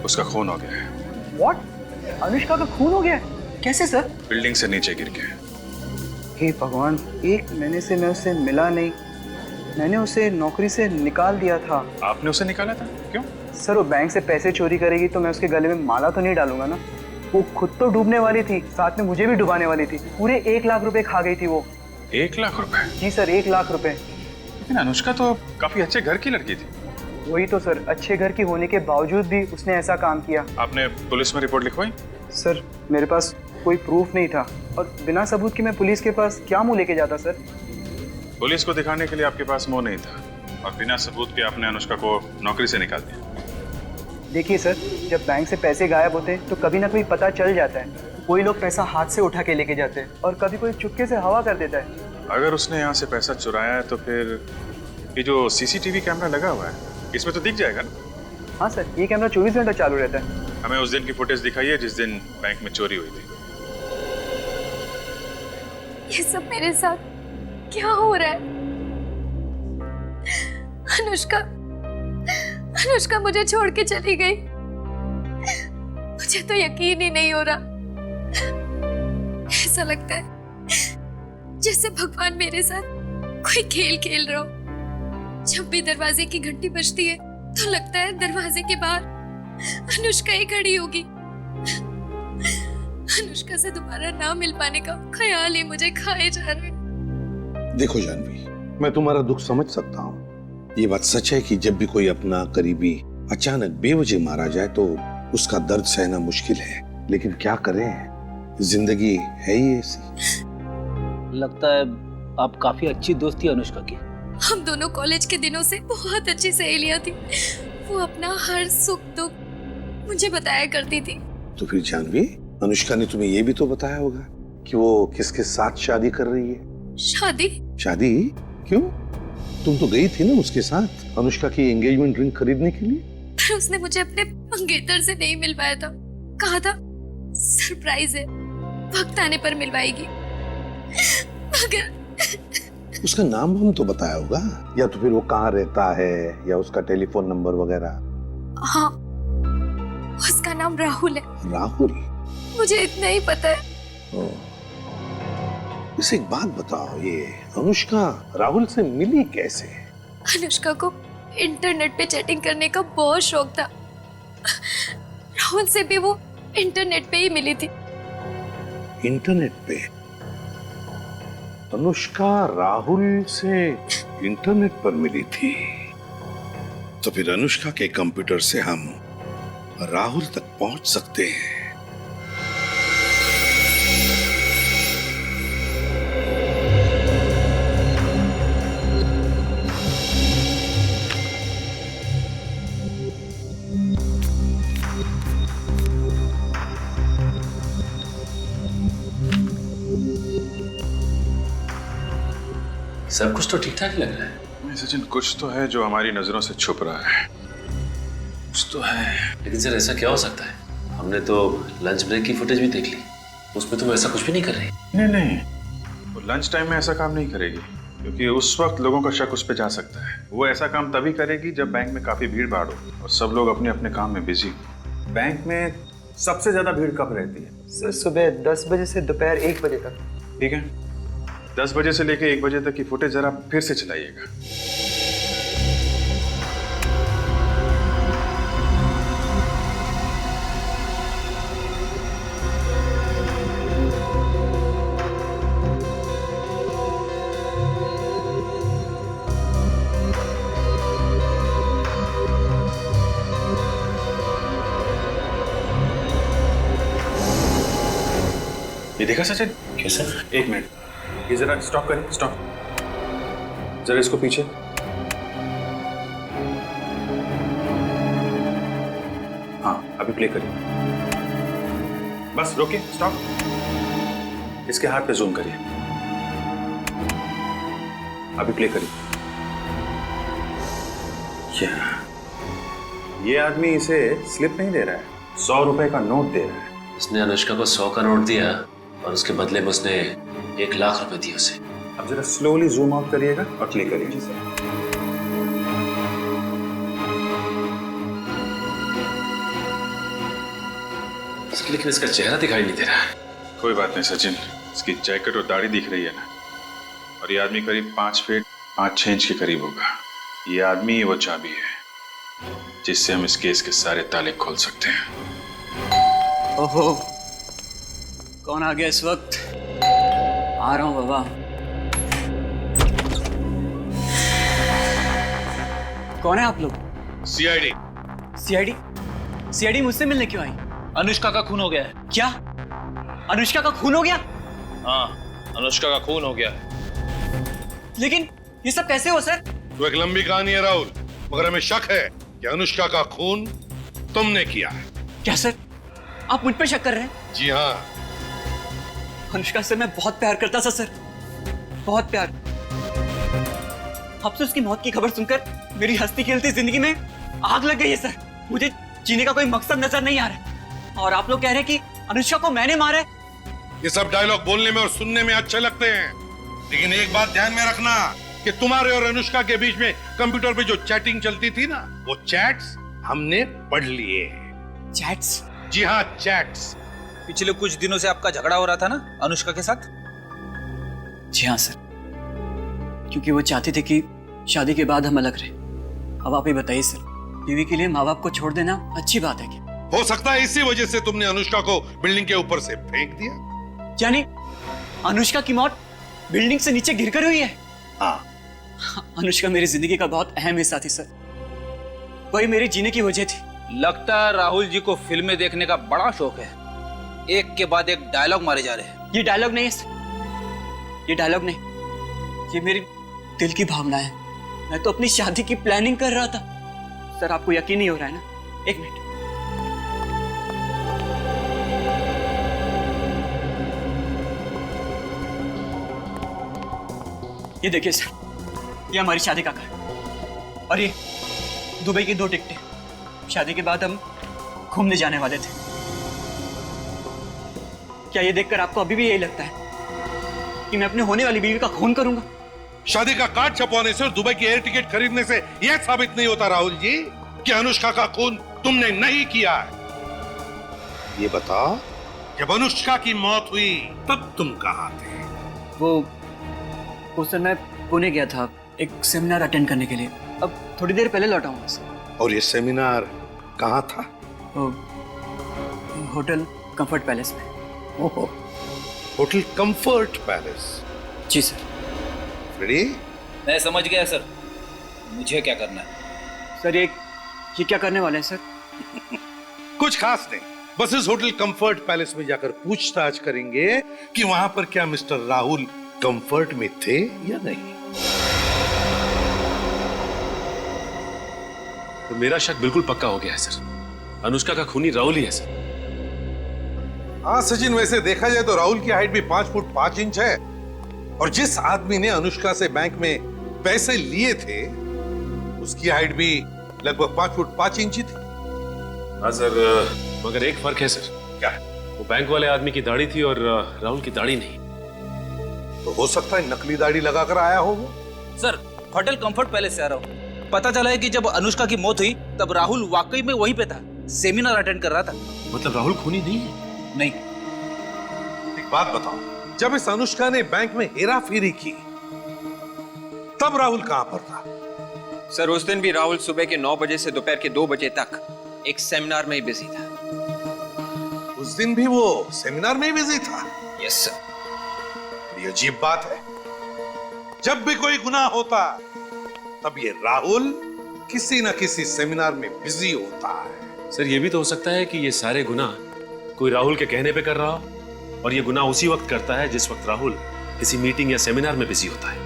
उसका खून हो गया है। व्हाट? अनुष्का का खून हो गया? कैसे सर? बिल्डिंग से नीचे गिर के। हे भगवान, 1 महीने से मैं उससे मिला नहीं। मैंने उसे नौकरी से निकाल दिया था। आपने उसे निकाला था? क्यों? सर, वो बैंक से पैसे चोरी करेगी तो मैं उसके गले में माला तो नहीं डालूंगा ना। वो खुद तो डूबने वाली थी, साथ में मुझे भी डुबाने वाली थी। पूरे 1 लाख रुपए खा गई थी वो। 1 लाख रुपए? जी सर, 1 लाख रुपए। लेकिन अनुष्का तो काफी अच्छे घर की लड़की थी। वही तो सर, अच्छे घर की होने के बावजूद भी उसने ऐसा काम किया। आपने पुलिस में रिपोर्ट लिखवाई? सर, मेरे पास कोई प्रूफ नहीं था और बिना सबूत के मैं पुलिस के पास क्या मुंह लेके जाता सर? पुलिस को दिखाने के लिए आपके पास मुंह नहीं था और बिना सबूत के आपने अनुष्का को नौकरी से निकाल दिया। देखिए सर, जब बैंक से पैसे गायब होते हैं तो कभी ना कभी पता चल जाता है। कोई लोग पैसा हाथ से उठा के लेके जाते हैं और कभी कोई चुपके से हवा कर देता है। अगर उसने यहाँ से पैसा चुराया है तो फिर ये जो सीसीटीवी कैमरा लगा हुआ है इसमें तो दिख जाएगा ना? हाँ सर, ये कैमरा 24 घंटा चालू रहता है। हमें उस दिन की फुटेज दिखाइए जिस दिन बैंक में चोरी हुई थी। ये सब मेरे साथ क्या हो रहा है? अनुष्का मुझे छोड़ के चली गई। मुझे तो यकीन ही नहीं हो रहा। ऐसा लगता है जैसे भगवान मेरे साथ कोई खेल खेल रहा हो। जब भी दरवाजे की घंटी बजती है तो लगता है दरवाजे के बाहर अनुष्का ही खड़ी होगी। अनुष्का से दोबारा ना मिल पाने का ख्याल ही मुझे खाए जा रहा है। देखो जानवी, मैं तुम्हारा दुख समझ सकता हूँ। ये बात सच है कि जब भी कोई अपना करीबी अचानक बेवजह मारा जाए तो उसका दर्द सहना मुश्किल है, लेकिन क्या करें, जिंदगी है ही ऐसी। लगता है आप काफी अच्छी दोस्त थी अनुष्का की। हम दोनों कॉलेज के दिनों से बहुत अच्छी सहेलियां थी। वो अपना हर सुख दुख मुझे बताया करती थी। तो फिर जानवी, अनुष्का ने तुम्हें ये भी तो बताया होगा कि वो किसके साथ शादी कर रही है। शादी? शादी क्यों? तुम तो गई थी ना उसके साथ अनुष्का की एंगेजमेंट रिंग खरीदने के लिए। पर उसने मुझे अपने मंगेतर से नहीं मिलवाया था। कहा था सरप्राइज है, वक्त आने पर मिलवाएगी। मगर उसका नाम हम तो बताया होगा, या तो फिर वो कहाँ रहता है या उसका टेलीफोन नंबर वगैरह। हाँ, उसका नाम राहुल है। राहुल? मुझे इतना ही पता है। इसे एक बात बताओ, ये अनुष्का राहुल से मिली कैसे? अनुष्का को इंटरनेट पे चैटिंग करने का बहुत शौक था। राहुल से भी वो इंटरनेट पे ही मिली थी। इंटरनेट पे? अनुष्का राहुल से इंटरनेट पर मिली थी? तो फिर अनुष्का के कंप्यूटर से हम राहुल तक पहुंच सकते हैं। सब कुछ तो ठीक ठाक लग रहा है। नहीं सचिन, कुछ तो है जो हमारी नजरों से छुप रहा है। कुछ तो है। लेकिन सर ऐसा क्या हो सकता है? हमने तो लंच ब्रेक की फुटेज भी देख ली, उसमें तो वो ऐसा कुछ भी नहीं कर रही। नहीं, वो लंच टाइम में ऐसा काम नहीं करेगी, क्योंकि उस वक्त लोगों का शक उस पर जा सकता है। वो ऐसा काम तभी करेगी जब बैंक में काफी भीड़ भाड़ हो और सब लोग अपने अपने काम में बिजी हो। बैंक में सबसे ज्यादा भीड़ कब रहती है? सर सुबह 10 बजे से दोपहर 1 बजे तक। ठीक है, 10 बजे से लेकर 1 बजे तक की फुटेज जरा फिर से चलाइएगा। ये देखा सचिन? कैसा? 1 मिनट, ये जरा स्टॉप करें, स्टॉप। जरा इसको पीछे। हाँ, अभी प्ले करिए। बस रोके, स्टॉप। इसके हाथ पे जूम करिए। अभी प्ले करिए। क्या ये आदमी इसे स्लिप नहीं दे रहा है, 100 रुपए का नोट दे रहा है। उसने अनुष्का को 100 का नोट दिया और उसके बदले में उसने 1 लाख रुपए दिए उसे। अब जरा स्लोली जूम आउट करिएगा और क्लिक करिए। लेकिन इसका चेहरा दिखाई नहीं दे रहा है। कोई बात नहीं सचिन, इसकी जैकेट और दाढ़ी दिख रही है ना, और ये आदमी करीब 5 फीट 5 इंच के करीब होगा। ये आदमी ही वो चाबी है जिससे हम इस केस के सारे ताले खोल सकते हैं। ओहो, कौन आ गया इस वक्त? आ रहा हूं बाबा। कौन है आप लोग? सीआईडी। सीआईडी? सीआईडी मुझसे मिलने क्यों आई? अनुष्का का खून हो गया है। क्या? अनुष्का का खून हो गया? हाँ, अनुष्का का खून हो गया। लेकिन ये सब कैसे हो सर? तो एक लंबी कहानी है राहुल, मगर हमें शक है कि अनुष्का का खून तुमने किया है। क्या सर, आप मुझ पर शक कर रहे हैं? जी हाँ। अनुष्का से मैं बहुत प्यार करता था सर, बहुत प्यार। अब से उसकी मौत की खबर सुनकर मेरी हंसती खेलती जिंदगी में आग लग गई है सर। मुझे जीने का कोई मकसद नजर नहीं आ रहा है। और आप लोग कह रहे हैं कि अनुष्का को मैंने मारा है। ये सब डायलॉग बोलने में और सुनने में अच्छे लगते हैं, लेकिन एक बात ध्यान में रखना कि तुम्हारे और अनुष्का के बीच में कंप्यूटर पे जो चैटिंग चलती थी ना, वो चैट्स हमने पढ़ लिए। चैट्स? जी हाँ, चैट्स। पिछले कुछ दिनों से आपका झगड़ा हो रहा था ना अनुष्का के साथ? जी हाँ सर, क्योंकि वो चाहती थी कि शादी के बाद हम अलग रहे। अब आप ही बताइए सर, बीवी के लिए माँ बाप को छोड़ देना अच्छी बात है क्या? हो सकता है इसी वजह से तुमने अनुष्का को बिल्डिंग के ऊपर से फेंक दिया। यानी अनुष्का की मौत बिल्डिंग से नीचे गिरकर हुई है? हाँ। अनुष्का मेरी जिंदगी का बहुत अहम हिस्सा थी सर, वही मेरी जीने की वजह थी। लगता है राहुल जी को फिल्में देखने का बड़ा शौक है, एक के बाद एक डायलॉग मारे जा रहे हैं। ये डायलॉग नहीं है सर, ये डायलॉग नहीं, ये मेरी दिल की भावना है। मैं तो अपनी शादी की प्लानिंग कर रहा था। सर आपको यकीन नहीं हो रहा है ना? एक मिनट। ये देखिए सर, ये हमारी शादी का कार्ड और ये दुबई की 2 टिकटें। शादी के बाद हम घूमने जाने वाले थे। क्या ये देखकर आपको अभी भी यही लगता है कि मैं अपने होने वाली बीवी का खून करूंगा? शादी का कार्ड छपवाने से और दुबई की एयर टिकट खरीदने से यह साबित नहीं होता राहुल जी कि अनुष्का का खून तुमने नहीं किया है। ये बताओ, जब अनुष्का की मौत हुई तब तुम कहाँ थे? वो सर मैं पुणे गया था एक सेमिनार अटेंड करने के लिए। अब थोड़ी देर पहले लौटा हूँ सर। और ये सेमिनार कहाँ था? होटल कंफर्ट पैलेस में। ओहो, होटल कंफर्ट पैलेस। जी सर। रेडी? मैं समझ गया सर, मुझे क्या करना है? सर ये क्या करने वाले हैं सर? कुछ खास नहीं, बस इस होटल कंफर्ट पैलेस में जाकर पूछताछ करेंगे कि वहां पर क्या मिस्टर राहुल कंफर्ट में थे या नहीं। तो मेरा शक बिल्कुल पक्का हो गया है सर, अनुष्का का खूनी राहुल ही है सर। हाँ सचिन, वैसे देखा जाए तो राहुल की हाइट भी 5 फुट 5 इंच है और जिस आदमी ने अनुष्का से बैंक में पैसे लिए थे उसकी हाइट भी लगभग 5 फुट 5 इंच ही थी। हाँ सर, मगर एक फर्क है सर। क्या? वो बैंक वाले आदमी की दाढ़ी थी और राहुल की दाढ़ी नहीं। तो हो सकता है नकली दाढ़ी लगाकर आया हो वो। सर होटल कंफर्ट पैलेस से आ रहा हूँ। पता चला है कि जब अनुष्का की मौत हुई तब राहुल वाकई में वहीं पे था, सेमिनार अटेंड कर रहा था। मतलब राहुल खूनी नहीं है? नहीं। एक बात बताओ, जब इस अनुष्का ने बैंक में हेरा फेरी की तब राहुल कहां पर था? सर उस दिन भी राहुल सुबह के 9 बजे से दोपहर के 2 बजे तक एक सेमिनार में ही बिजी था। उस दिन भी वो सेमिनार में ही बिजी था? Yes sir. ये अजीब बात है, जब भी कोई गुनाह होता तब ये राहुल किसी न किसी सेमिनार में बिजी होता है। सर ये भी तो हो सकता है कि ये सारे गुनाह कोई राहुल के कहने पे कर रहा हो और ये गुनाह उसी वक्त करता है जिस वक्त राहुल किसी मीटिंग या सेमिनार में बिजी होता है,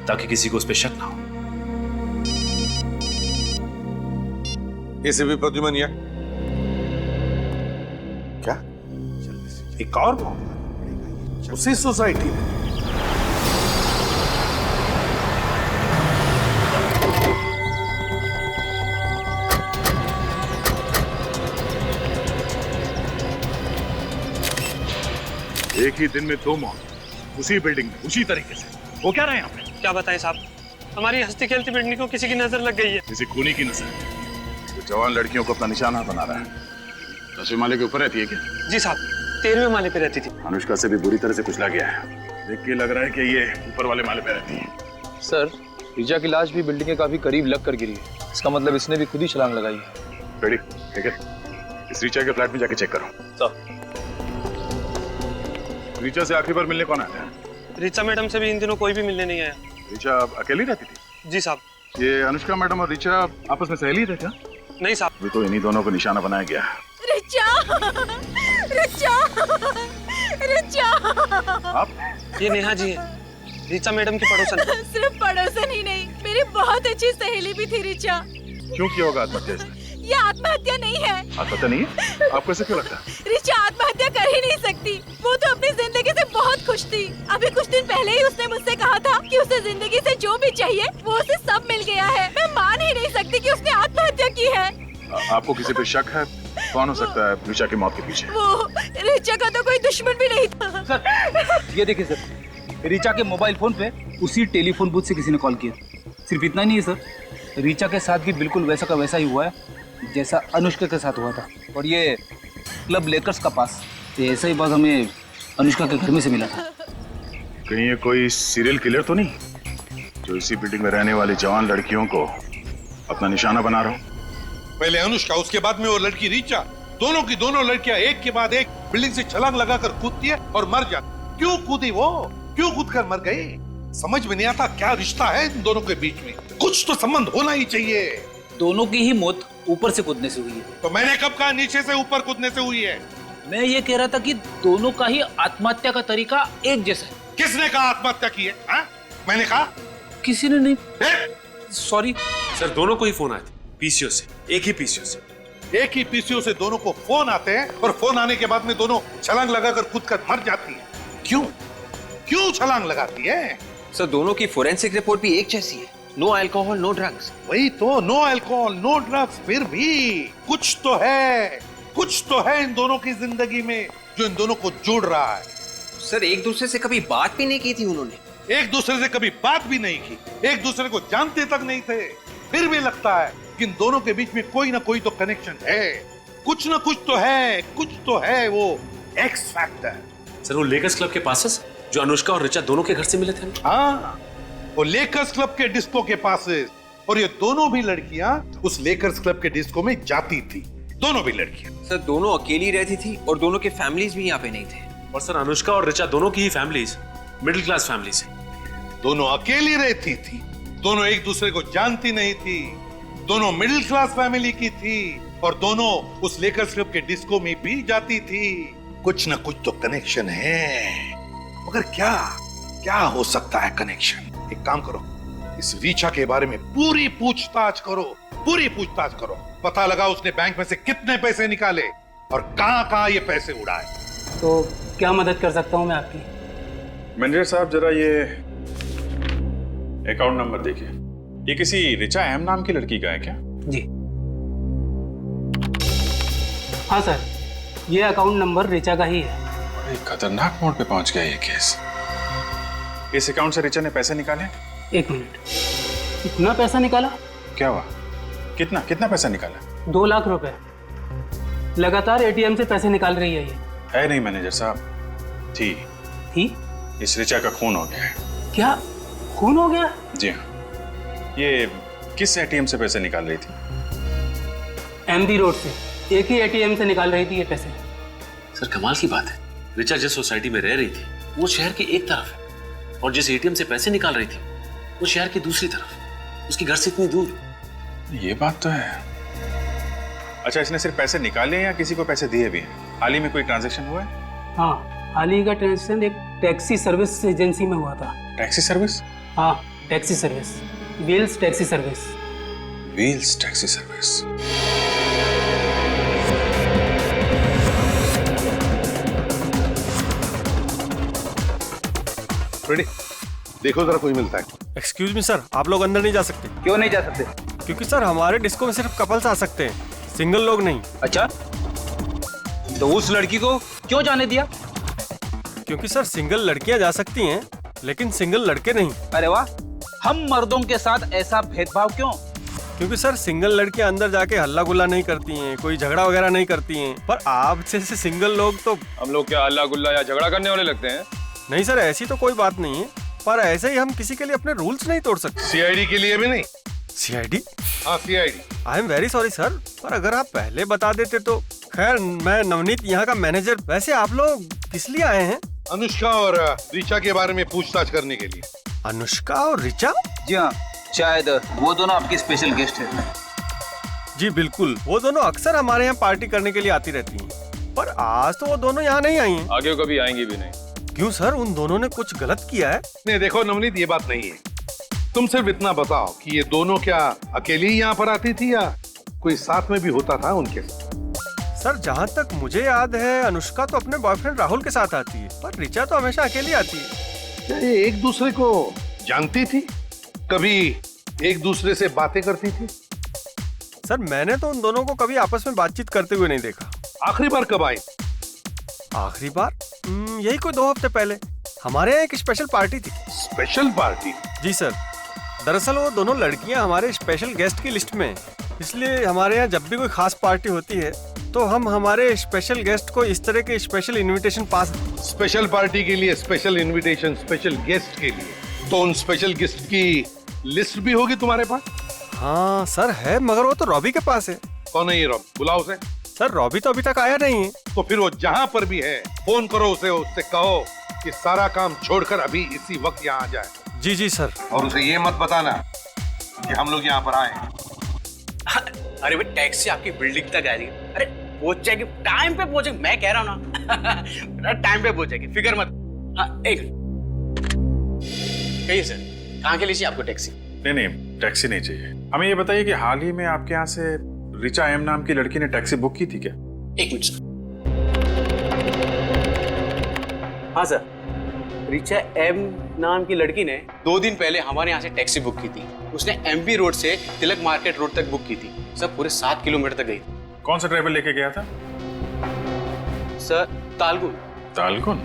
ताकि किसी को उस पर शक ना हो। इसे भी प्रद्युमन क्या एक और मामला उसी सोसाइटी में? एक ही दिन में 2 मौत, उसी बिल्डिंग में, उसी तरीके से। वो क्या रहे यहाँ पे? क्या बताएं साहब, हमारी हंसती खेलती बिल्डिंग को किसी की नजर लग गई है। किसी खूनी की नजर? वो जवान लड़कियों को अपना निशाना बना रहा है। 10वें माले के ऊपर रहती है क्या? जी साहब, 13वें माले पे रहती थी। अनुष्का से भी बुरी तरह से कुचला गया है। देख के लग रहा है कि ये ऊपर वाले माले पे रहती है। सर रिचा की लाश भी बिल्डिंग के काफी करीब लग कर गिरी है, इसका मतलब इसने भी खुद ही छलांग लगाई है। रेडी? ठीक है, इस रिचा के फ्लैट में जाके चेक करो। सर रिचा से आखिरी बार मिलने कौन आया है? रिचा मैडम से भी इन दिनों कोई भी मिलने नहीं आया। रिचा अकेली रहती थी? जी साहब। ये अनुष्का मैडम और रिचा आपस में सहेली थे क्या? नहीं साहब। ये तो इन्हीं दोनों को निशाना बनाया गया है। रिचा, रिचा, रिचा। आप? ये नेहा जी है, रिचा मैडम की पड़ोसन। सिर्फ पड़ोसन ही नहीं, मेरी बहुत अच्छी सहेली भी थी रिचा। क्यों किया होगा आत्महत्या इसने? ये आत्महत्या नहीं है। आत्महत्या नहीं है? आपको ऐसा क्यों लगता है? रिचा आत्महत्या कर ही नहीं सकती, वो तो अपनी जिंदगी से बहुत खुश थी। अभी कुछ दिन पहले ही उसने मुझसे कहा था कि उसे जिंदगी से जो भी चाहिए वो उसे सब मिल गया है। मैं मान ही नहीं सकती कि उसने आत्महत्या की है। आपको किसी पे शक है? कौन हो सकता है रिचा की मौत के पीछे? वो रिचा का तो कोई दुश्मन भी नहीं था। सर ये देखिए सर, रिचा के मोबाइल फोन पे उसी टेलीफोन बूथ से किसी ने कॉल किया। सिर्फ इतना ही नहीं है सर, रिचा के साथ भी बिल्कुल वैसा का वैसा ही हुआ है जैसा अनुष्का के साथ हुआ था। और ये क्लब लेकर्स का पास, ये ऐसा ही बात हमें अनुष्का के घर में से मिला था। कहीं ये कोई सीरियल किलर तो नहीं? जो इसी बिल्डिंग में रहने वाली जवान लड़कियों को अपना निशाना बना रहा हूँ। पहले अनुष्का, उसके बाद में वो लड़की रीचा। दोनों की दोनों लड़कियां एक के बाद एक बिल्डिंग से छलांग लगाकर कूदती है और मर जाती। क्यों कूदी वो? क्यों कूद कर मर गई? समझ में नहीं आता क्या रिश्ता है इन दोनों के बीच में। कुछ तो संबंध होना ही चाहिए। दोनों की ही मौत ऊपर से कूदने से हुई है। तो मैंने कब कहा नीचे से ऊपर कूदने से हुई है? मैं ये कह रहा था कि दोनों का ही आत्महत्या का तरीका एक जैसा है। किसने कहा आत्महत्या की है? मैंने कहा? किसी ने नहीं। सॉरी सर, दोनों को ही फोन आए थे पीसीओ से, एक ही पीसीओ से। एक ही पीसीओ से दोनों को फोन आते हैं और फोन आने के बाद में दोनों छलांग लगाकर कूद कर मर जाती है। क्यों? क्यों छलांग लगाती है? सर, दोनों की फोरेंसिक रिपोर्ट भी एक जैसी है। No alcohol, no drugs. वही तो, नो अल्कोहल, नो ड्रग्स। फिर भी कुछ तो है, कुछ तो है इन दोनों की जिंदगी में जो इन दोनों को जोड़ रहा है। सर, एक दूसरे से कभी बात भी नहीं की थी उन्होंने। एक दूसरे से कभी बात भी नहीं की, एक दूसरे को जानते तक नहीं थे। फिर भी लगता है कि इन दोनों के बीच में कोई ना कोई तो कनेक्शन है। कुछ ना कुछ तो है, कुछ तो है वो एक्स फैक्टर। सर, वो लेकर्स क्लब के पासेस जो अनुष्का और ऋचा दोनों के घर से मिले थे। हाँ, वो लेकर्स क्लब के डिस्को के पासेस। और ये दोनों भी लड़कियां उस लेकर्स क्लब के डिस्को में जाती थी। दोनों भी लड़कियां। सर, दोनों अकेली रहती थी और दोनों के फैमिलीज भी यहाँ पे नहीं थे। और सर, अनुष्का और ऋचा दोनों की ही फैमिलीज मिडिल क्लास फैमिलीज है। दोनों अकेली रहती थी, दोनों एक दूसरे को जानती नहीं थी, दोनों मिडिल क्लास फैमिली की थी और दोनों उस लेकर्स क्लब के डिस्को में भी जाती थी। कुछ ना कुछ तो कनेक्शन है, मगर क्या क्या हो सकता है कनेक्शन? एक काम करो, इस रीचा के बारे में पूरी पूछताछ करो, पूरी पूछताछ करो। पता लगा उसने बैंक में से कितने पैसे निकाले और कहां ये पैसे उड़ाए। तो क्या मदद कर सकता हूं मैं आपकी? मैनेजर साहब, जरा ये अकाउंट नंबर देखिए। ये किसी ऋचा एम नाम की लड़की का है क्या? जी हाँ सर, ये अकाउंट नंबर ऋचा का ही है। बड़े खतरनाक मोड़ पे पहुंच गया ये केस। इस अकाउंट से ऋचा ने पैसे निकाले? एक मिनट, कितना पैसा निकाला? क्या हुआ? कितना कितना पैसा निकाला? 2 लाख रुपए। लगातार एटीएम से पैसे निकाल रही है ये। है नहीं मैनेजर साहब, थी इस ऋचा का खून हो गया है। क्या खून हो गया? जी हाँ। ये किस एटीएम से पैसे निकाल रही थी? एमडी रोड से एक ही एटीएम से निकाल रही थी ये पैसे। सर, कमाल की बात है, ऋचा जिस सोसाइटी में रह रही थी वो शहर की एक तरफ है और जिस एटीएम से पैसे निकाल रही थी वो शहर की दूसरी तरफ, उसके घर से इतनी दूर। ये बात तो है। अच्छा, इसने सिर्फ पैसे निकाले या किसी को पैसे दिए भी हैं? हाल ही में कोई ट्रांजैक्शन हुआ है? हाँ, हाल ही का ट्रांजैक्शन एक टैक्सी सर्विस एजेंसी में हुआ था। Taxi service? हाँ, taxi service, wheels taxi service. Wheels taxi service. Ready? देखो जरा कोई मिलता है। एक्सक्यूज मी सर, आप लोग अंदर नहीं जा सकते। क्यों नहीं जा सकते? क्योंकि सर हमारे डिस्को में सिर्फ कपल्स आ सकते हैं, सिंगल लोग नहीं। अच्छा, तो उस लड़की को क्यों जाने दिया? क्योंकि सर सिंगल लड़कियां जा सकती हैं लेकिन सिंगल लड़के नहीं। अरे वाह, हम मर्दों के साथ ऐसा भेदभाव क्यों? क्योंकि सर सिंगल लड़कियां अंदर जाके हल्ला गुल्ला नहीं करती हैं, कोई झगड़ा वगैरह नहीं करती हैं। पर आप जैसे सिंगल लोग तो। हम लोग क्या हल्ला गुल्ला या झगड़ा करने वाले लगते हैं? नहीं सर, ऐसी तो कोई बात नहीं है, पर ऐसे ही हम किसी के लिए अपने रूल्स नहीं तोड़ सकते। सीआईडी के लिए भी नहीं? सीआईडी? हाँ, CID. I am very sorry sir, पर अगर आप पहले बता देते तो। खैर, मैं नवनीत यहाँ का मैनेजर। वैसे आप लोग किस लिए आए हैं? अनुष्का और ऋचा के बारे में पूछताछ करने के लिए। अनुष्का और ऋचा? जी हाँ, शायद वो दोनों आपके स्पेशल गेस्ट हैं। जी बिल्कुल, वो दोनों अक्सर हमारे यहाँ पार्टी करने के लिए आती रहती हैं, पर आज तो वो दोनों यहाँ नहीं आई हैं। आगे कभी आएंगी भी नहीं। क्यों सर, उन दोनों ने कुछ गलत किया है? नहीं देखो नवनीत, ये बात नहीं है। तुम सिर्फ इतना बताओ कि ये दोनों क्या अकेली ही यहाँ पर आती थी या कोई साथ में भी होता था उनके साथ? सर, जहाँ तक मुझे याद है अनुष्का तो अपने बॉयफ्रेंड राहुल के साथ आती है, पर ऋचा तो हमेशा अकेली आती है। क्या ये एक दूसरे को जानती थी? कभी एक दूसरे से बातें करती थी? सर, मैंने तो उन दोनों को कभी आपस में बातचीत करते हुए नहीं देखा। आखिरी बार कब आई? आखिरी बार यही कोई 2 हफ्ते पहले हमारे यहाँ एक स्पेशल पार्टी थी। Special party? जी सर, दरअसल वो दोनों लड़कियां हमारे स्पेशल गेस्ट की लिस्ट में, इसलिए हमारे यहाँ जब भी कोई खास पार्टी होती है तो हम हमारे स्पेशल गेस्ट को इस तरह के स्पेशल इनविटेशन पास। स्पेशल पार्टी के लिए स्पेशल इनविटेशन स्पेशल गेस्ट के लिए, तो उन स्पेशल गेस्ट की लिस्ट भी होगी तुम्हारे पास? हाँ सर है, मगर वो तो रॉबी के पास है। कौन है ये रॉबी? बुलाओ उसे। सर रॉबी तो अभी तक आया नहीं है। तो फिर वो जहां पर भी है फोन करो उसे, उससे कहो कि सारा काम छोड़कर अभी इसी वक्त यहाँ आ जाए। जी जी सर। और उसे ये मत बताना कि हम लोग यहाँ पर आए हैं। अरे भाई टैक्सी आपकी बिल्डिंग तक आ रही है। अरे पहुंच जाएगी, टाइम पे पहुंचेगी, मैं कह रहा हूँ ना। टाइम पे पहुंचेगी, फिक्र मत। हाँ, एक कहिए सर, कहाँ के लिए चाहिए आपको टैक्सी? नहीं टैक्सी नहीं चाहिए हमें। ये बताइए कि हाल ही में आपके यहाँ से रिचा एम नाम की लड़की ने टैक्सी बुक की थी क्या? एक मिनट सर। हाँ सर, रिचा एम नाम की लड़की ने 2 दिन पहले हमारे यहाँ से टैक्सी बुक की थी। उसने एमपी रोड से तिलक मार्केट रोड तक बुक की थी। सर पूरे 7 किलोमीटर तक गई थी। कौन सा ड्राइवर लेके गया था? सर तालगुन। तालगुन?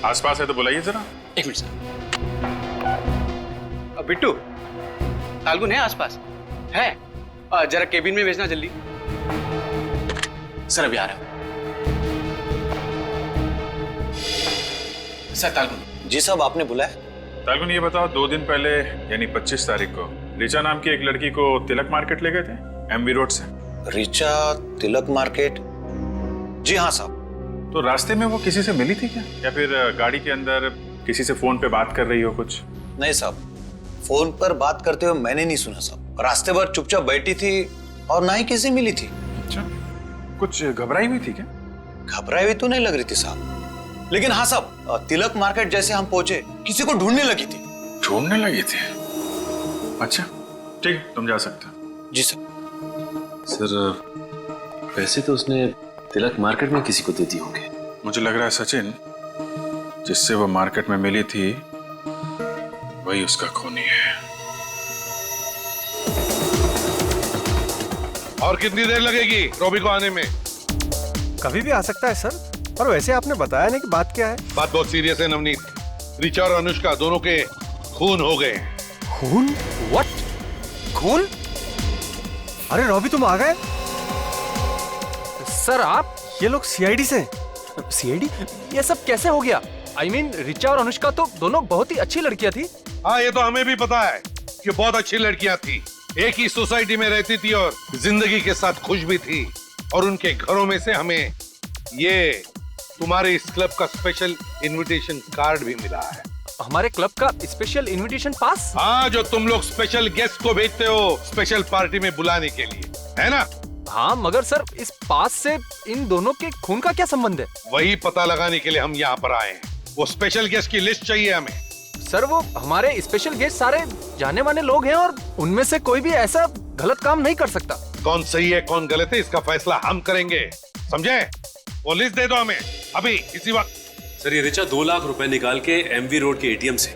आसपास है तो बुलाइए जरा। एक मिनट सर। बिट्टू, तालगुन है आसपास? है? जरा केबिन में भेजना जल्दी। सर अभी आ रहा हूं। सर तालगुन। जी साहब, आपने बुलाया? तालगुन ये बताओ, 2 दिन पहले यानी 25 तारीख को रिचा नाम की एक लड़की को तिलक मार्केट ले गए थे एमवी रोड से? रिचा तिलक मार्केट? जी हाँ साहब। तो रास्ते में वो किसी से मिली थी क्या, या फिर गाड़ी के अंदर किसी से फोन पे बात कर रही हो कुछ? नहीं साहब, फोन पर बात करते हुए मैंने नहीं सुना साहब। रास्ते पर चुपचाप बैठी थी और ना ही किसी मिली थी। अच्छा, कुछ घबराई हुई थी क्या? घबराई हुई तो नहीं लग रही थी साहब, लेकिन हाँ साहब, तिलक मार्केट जैसे हम पहुंचे किसी को ढूंढने लगी थी। ढूंढने लगी थी? अच्छा ठीक है, तुम जा सकते हो। जी सर। सर पैसे तो उसने तिलक मार्केट में किसी को दे दिए होंगे। मुझे लग रहा है सचिन, जिससे वो मार्केट में मिली थी वही उसका खूनी है। और कितनी देर लगेगी रॉबी को आने में? कभी भी आ सकता है सर। और वैसे आपने बताया नहीं कि बात क्या है? बात बहुत सीरियस है नवनीत। रिचा और अनुष्का दोनों के खून हो गए। खून? व्हाट? खून? अरे रॉबी तुम आ गए? सर आप? ये लोग सीआईडी से? सीआईडी? ये सब कैसे हो गया? I mean, रिचा और अनुष्का तो दोनों बहुत ही अच्छी लड़कियां थी। हाँ ये तो हमें भी पता है कि बहुत अच्छी लड़कियां थी, एक ही सोसाइटी में रहती थी और जिंदगी के साथ खुश भी थी। और उनके घरों में से हमें ये तुम्हारे इस क्लब का स्पेशल इनविटेशन कार्ड भी मिला है। हमारे क्लब का स्पेशल इनविटेशन पास? हाँ, जो तुम लोग स्पेशल गेस्ट को भेजते हो स्पेशल पार्टी में बुलाने के लिए, है ना? हाँ मगर सर इस पास से इन दोनों के खून का क्या संबंध है? वही पता लगाने के लिए हम यहाँ पर आए हैं। वो स्पेशल गेस्ट की लिस्ट चाहिए हमें। सर वो हमारे स्पेशल गेस्ट सारे जाने माने लोग हैं और उनमें से कोई भी ऐसा गलत काम नहीं कर सकता। कौन सही है कौन गलत है इसका फैसला हम करेंगे, समझे? वो लिस्ट दे दो हमें अभी इसी वक्त। सर ये रिचा 2 लाख रुपए निकाल के एमवी रोड के एटीएम से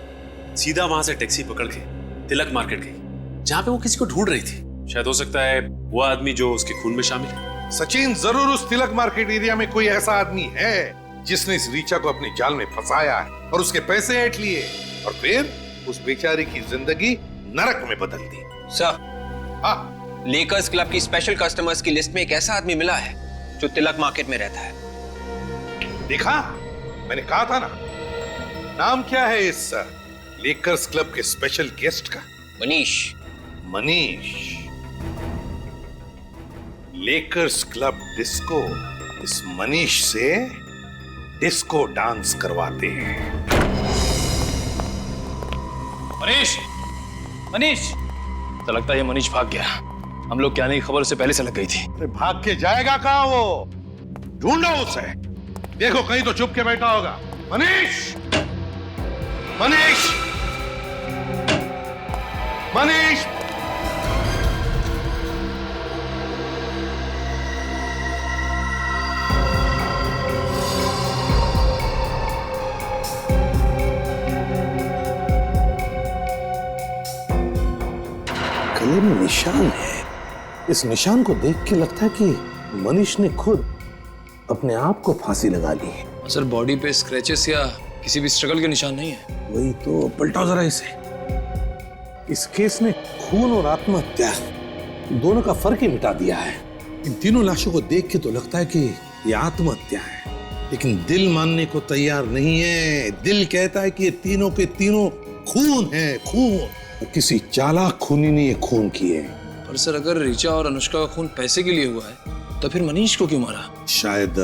सीधा वहां से टैक्सी पकड़ के तिलक मार्केट गई, जहां पे वो किसी को ढूंढ रही थी। शायद हो सकता है वो आदमी जो उसके खून में शामिल है। सचिन, जरूर उस तिलक मार्केट एरिया में कोई ऐसा आदमी है जिसने इस रिचा को अपने जाल में फंसाया है और उसके पैसे ऐंठ लिए और फिर उस बेचारे की जिंदगी नरक में बदल दी। सर, हाँ, लेकर्स क्लब की स्पेशल कस्टमर्स की लिस्ट में एक ऐसा आदमी मिला है जो तिलक मार्केट में रहता है। देखा, मैंने कहा था ना। नाम क्या है इस लेकर्स क्लब के स्पेशल गेस्ट का? Manish. Manish. Lakers club disco इस मनीष से डिस्को डांस करवाते हैं। मनीष, मनीष, तो लगता है ये मनीष भाग गया। हम लोग के आने की खबर से पहले से लग गई थी। अरे भाग के जाएगा कहां वो? ढूंढो उसे। देखो कहीं तो चुप के बैठा होगा। मनीष, मनीष, मनीष। गले में निशान है। इस निशान को देख के लगता है कि मनीष ने खुद अपने आप को फांसी लगा ली है। सर बॉडी पे स्क्रैचेस या किसी भी स्ट्रगल के निशान नहीं है। वही तो, पलटाओ जरा इसे। इस केस में खून और आत्महत्या दोनों का फर्क ही मिटा दिया है। इन तीनों लाशों को देख के तो लगता है कि ये आत्महत्या है, लेकिन दिल मानने को तैयार नहीं है। दिल कहता है कि ये तीनों के तीनों खून है खून। किसी चालाक खूनी ने ये खून किए। पर सर अगर ऋचा और अनुष्का का खून पैसे के लिए हुआ है तो फिर मनीष को क्यों मारा? शायद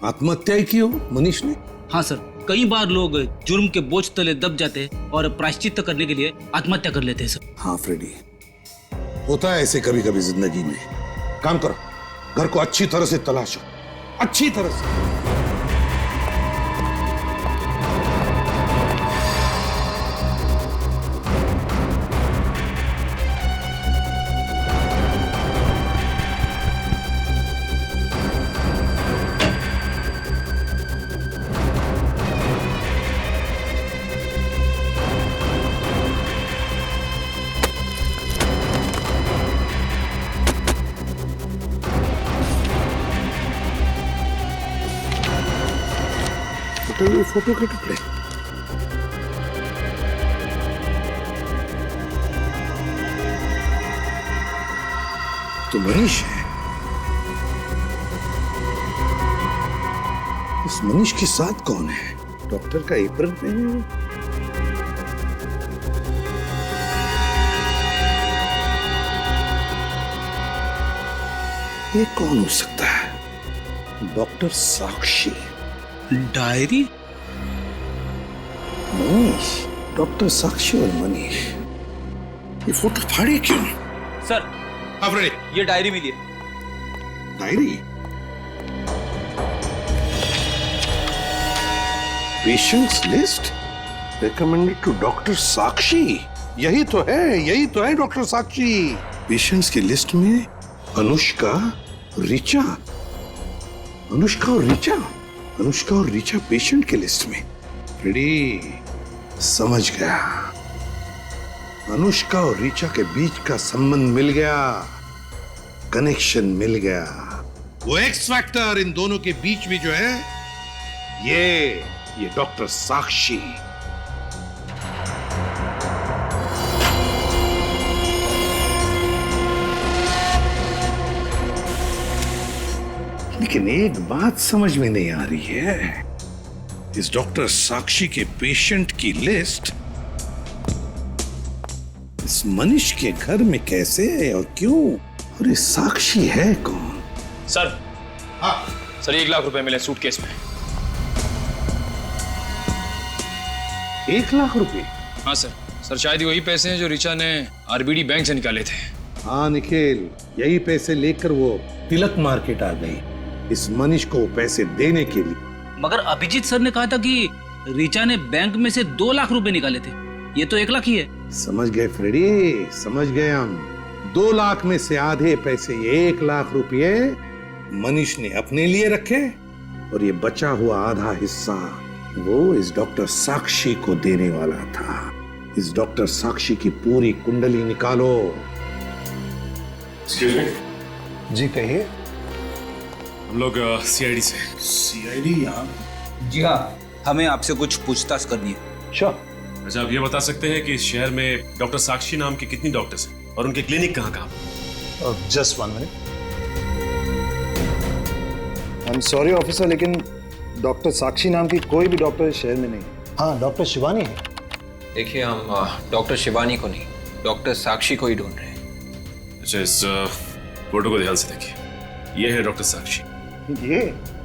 आत्महत्या ही की हो मनीष ने। हाँ सर, कई बार लोग जुर्म के बोझ तले दब जाते और प्रायश्चित करने के लिए आत्महत्या कर लेते हैं सर। हाँ फ्रेडी, होता है ऐसे कभी कभी जिंदगी में। काम करो, घर को अच्छी तरह से तलाशो, अच्छी तरह से। ये फोटो के टुकड़े। तो मनीष है। इस मनीष के साथ कौन है? डॉक्टर का एप्रन पहने हुए। ये कौन हो सकता है? डॉक्टर साक्षी। डायरी? मनीष, डॉक्टर साक्षी और मनीष, ये फोटो फाड़े क्यों? सर, ये डायरी मिली है। Diary? Patients list recommended to doctor Sakshi. यही तो है डॉक्टर साक्षी। पेशेंट्स की लिस्ट में अनुष्का, ऋचा, अनुष्का और ऋचा पेशेंट के लिस्ट में। रेडी, समझ गया। अनुष्का और ऋचा के बीच का संबंध मिल गया, कनेक्शन मिल गया। वो एक्स फैक्टर इन दोनों के बीच में जो है, ये डॉक्टर साक्षी। लेकिन एक बात समझ में नहीं आ रही है, इस डॉक्टर साक्षी के पेशेंट की लिस्ट इस मनीष के घर में कैसे है और क्यों? और ये साक्षी है कौन? सर, हाँ सर, 1 लाख रुपए मिले सूटकेस में। 1 लाख रुपए? हाँ सर, शायद वही पैसे हैं जो ऋचा ने आरबीडी बैंक से निकाले थे। हाँ निखिल, यही पैसे लेकर वो तिलक मार्केट आ गई इस मनीष को पैसे देने के लिए। मगर अभिजीत सर ने कहा था कि ऋचा ने बैंक में से 2 लाख रुपए निकाले थे। ये तो 1 लाख ही है। समझ गए फ्रेडी, समझ गए हम। 2 लाख में से आधे पैसे, 1 लाख रुपए मनीष ने अपने लिए रखे और ये बचा हुआ आधा हिस्सा वो इस डॉक्टर साक्षी को देने वाला था। इस डॉक्टर साक्षी की पूरी कुंडली निकालो। जी कहिए। हम लोग सीआईडी से। सीआईडी यहाँ? जी हाँ, हमें आपसे कुछ पूछताछ करनी है। श्योर। अच्छा, आप ये बता सकते हैं कि इस शहर में डॉक्टर साक्षी नाम के कितनी डॉक्टर्स हैं और उनके क्लिनिक कहाँ? Just 1 minute. I am sorry officer, लेकिन डॉक्टर साक्षी नाम की कोई भी डॉक्टर इस शहर में नहीं है। हाँ, डॉक्टर शिवानी है। देखिए, हम डॉक्टर शिवानी को नहीं, डॉक्टर साक्षी को ही ढूंढ रहे हैं। अच्छा, इस फोटो को ध्यान से देखिए। ये है डॉक्टर साक्षी।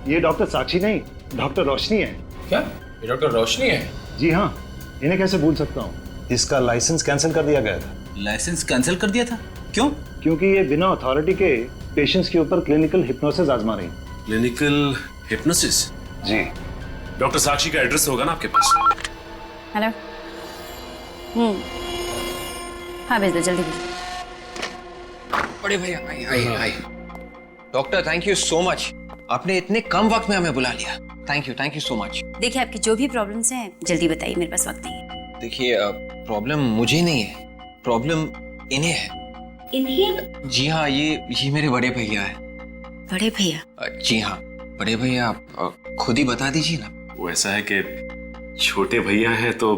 ये डॉक्टर साक्षी नहीं, डॉक्टर रोशनी है। क्या? ये डॉक्टर रोशनी है? जी हाँ, इन्हें कैसे भूल सकता हूँ। इसका लाइसेंस कैंसिल कर दिया गया था। लाइसेंस कैंसिल कर दिया था? क्यों? क्योंकि ये बिना अथॉरिटी के पेशेंट्स के ऊपर क्लिनिकल हिप्नोसिस आजमा रही। Clinical hypnosis? जी। डॉक्टर साक्षी का एड्रेस होगा ना आपके पास? हेलो। हाँ भेज दो, जल्दी भेज। बड़े भैया, आइए। Doctor, thank you so much. आपने इतने कम वक्त में हमें बुला लिया। Thank you so much. देखिए, आपकी जो भी प्रॉब्लम्स हैं जल्दी बताइए, मेरे पास वक्त नहीं है। देखिए, प्रॉब्लम मुझे नहीं है, प्रॉब्लम इन्हें है। इन्हें? जी हाँ, ये मेरे बड़े भैया है। बड़े भैया? जी हाँ, बड़े भैया, आप खुद ही बता दीजिए ना। वो ऐसा है कि छोटे भैया हैं तो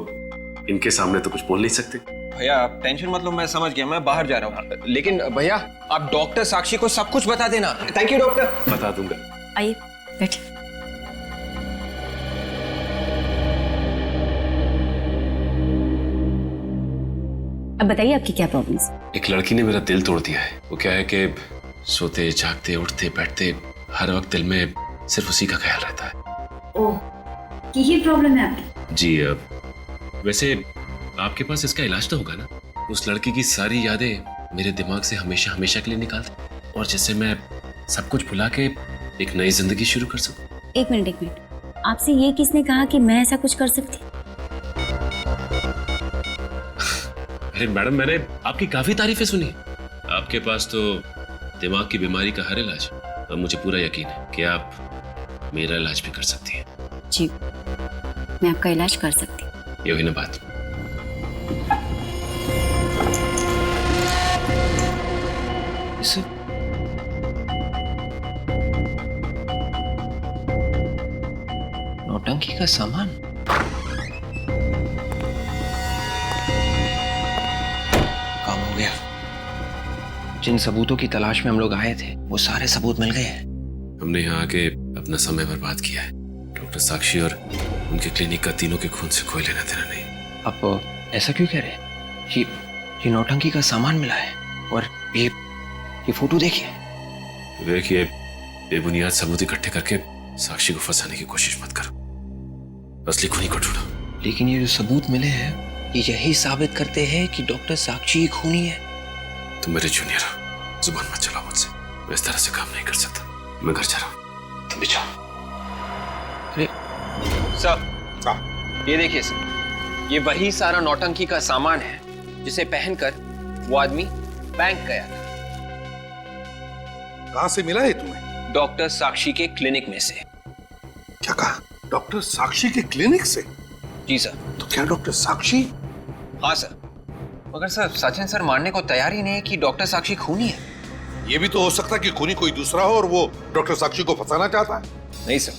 इनके सामने तो कुछ बोल नहीं सकते। भैया, आप टेंशन मत लो, मैं समझ गया, मैं बाहर जा रहा हूँ। लेकिन भैया, आप डॉक्टर साक्षी को सब कुछ बता देना। Thank you doctor. बता दूंगा। आइए, बैठिए। अब बताइए आपकी क्या प्रॉब्लम्स? एक लड़की ने मेरा दिल तोड़ दिया है। वो क्या है कि सोते जागते उठते बैठते हर वक्त दिल में सिर्फ उसी का ख्याल रहता है। ओह, यही प्रॉब्लम है आपकी? जी वैसे आपके पास इसका इलाज तो होगा ना? उस लड़की की सारी यादें मेरे दिमाग से हमेशा हमेशा के लिए निकाल दें और जिससे मैं सब कुछ भुला के एक नई जिंदगी शुरू कर सकूं। एक मिनट, आपसे ये किसने कहा कि मैं ऐसा कुछ कर सकती? अरे मैडम, मैंने आपकी काफी तारीफें सुनी। आपके पास तो दिमाग की बीमारी का हर इलाज है और मुझे पूरा यकीन है कि आप मेरा इलाज भी कर सकती हैं। जी, मैं आपका इलाज कर सकती हूँ। ये हुई ना बात। नौटंकी का सामान। काम हो गया। जिन सबूतों की तलाश में हम लोग आए थे वो सारे सबूत मिल गए हैं। हमने यहाँ आके अपना समय बर्बाद किया है। डॉक्टर साक्षी और उनके क्लिनिक का तीनों के खून से कोई लेना देना नहीं। आप ऐसा क्यों कह रहे हैं? ये नौटंकी का सामान मिला है और ये फोटो देखिए। बेबुनियाद सबूत इकट्ठे करके साक्षी को फंसाने की कोशिश मत करो। असली खूनी को ढूंढो। लेकिन ये जो सबूत मिले हैं ये यही साबित करते हैं कि डॉक्टर साक्षी खूनी है। तुम मेरे जूनियर हो, जुबान मत चलाओ मुझसे। मैं इस तरह से काम नहीं कर सकता। मैं घर जा रहा हूँ, तुम भी जाओ। सर, ये देखिए सर, ये वही सारा नौटंकी का सामान है जिसे पहनकर वो आदमी बैंक गया था। कहां से मिला है तुम्हें? डॉक्टर साक्षी के क्लिनिक में से। क्या कहा? डॉक्टर साक्षी के क्लिनिक से? जी सर। तो क्या डॉक्टर साक्षी? हाँ सर, मगर सर सचिन सर मानने को तैयार ही नहीं है कि डॉक्टर साक्षी खूनी है। ये भी तो हो सकता है कि खूनी कोई दूसरा हो और वो डॉक्टर साक्षी को फंसाना चाहता है। नहीं सर,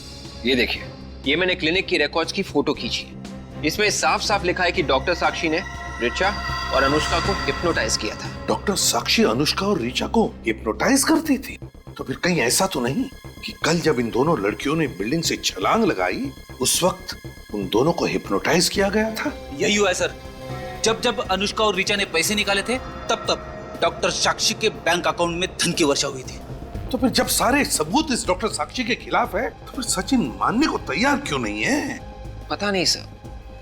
ये देखिए, ये मैंने क्लिनिक की रिकॉर्ड्स की फोटो खींची है। इसमें साफ साफ लिखा है कि डॉक्टर साक्षी ने ऋचा और अनुष्का को हिप्नोटाइज किया था। डॉक्टर साक्षी अनुष्का और ऋचा को हिप्नोटाइज करती थी? तो फिर कहीं ऐसा तो नहीं कि कल जब इन दोनों लड़कियों ने बिल्डिंग से छलांग लगाई उस वक्त उन दोनों को हिप्नोटाइज किया गया था? यही हुआ है सर। जब जब अनुष्का और ऋचा ने पैसे निकाले थे तब डॉक्टर साक्षी के बैंक अकाउंट में धन की वर्षा हुई थी। तो फिर जब सारे सबूत इस डॉक्टर साक्षी के खिलाफ है तो फिर सचिन मानने को तैयार क्यों नहीं है? पता नहीं सर,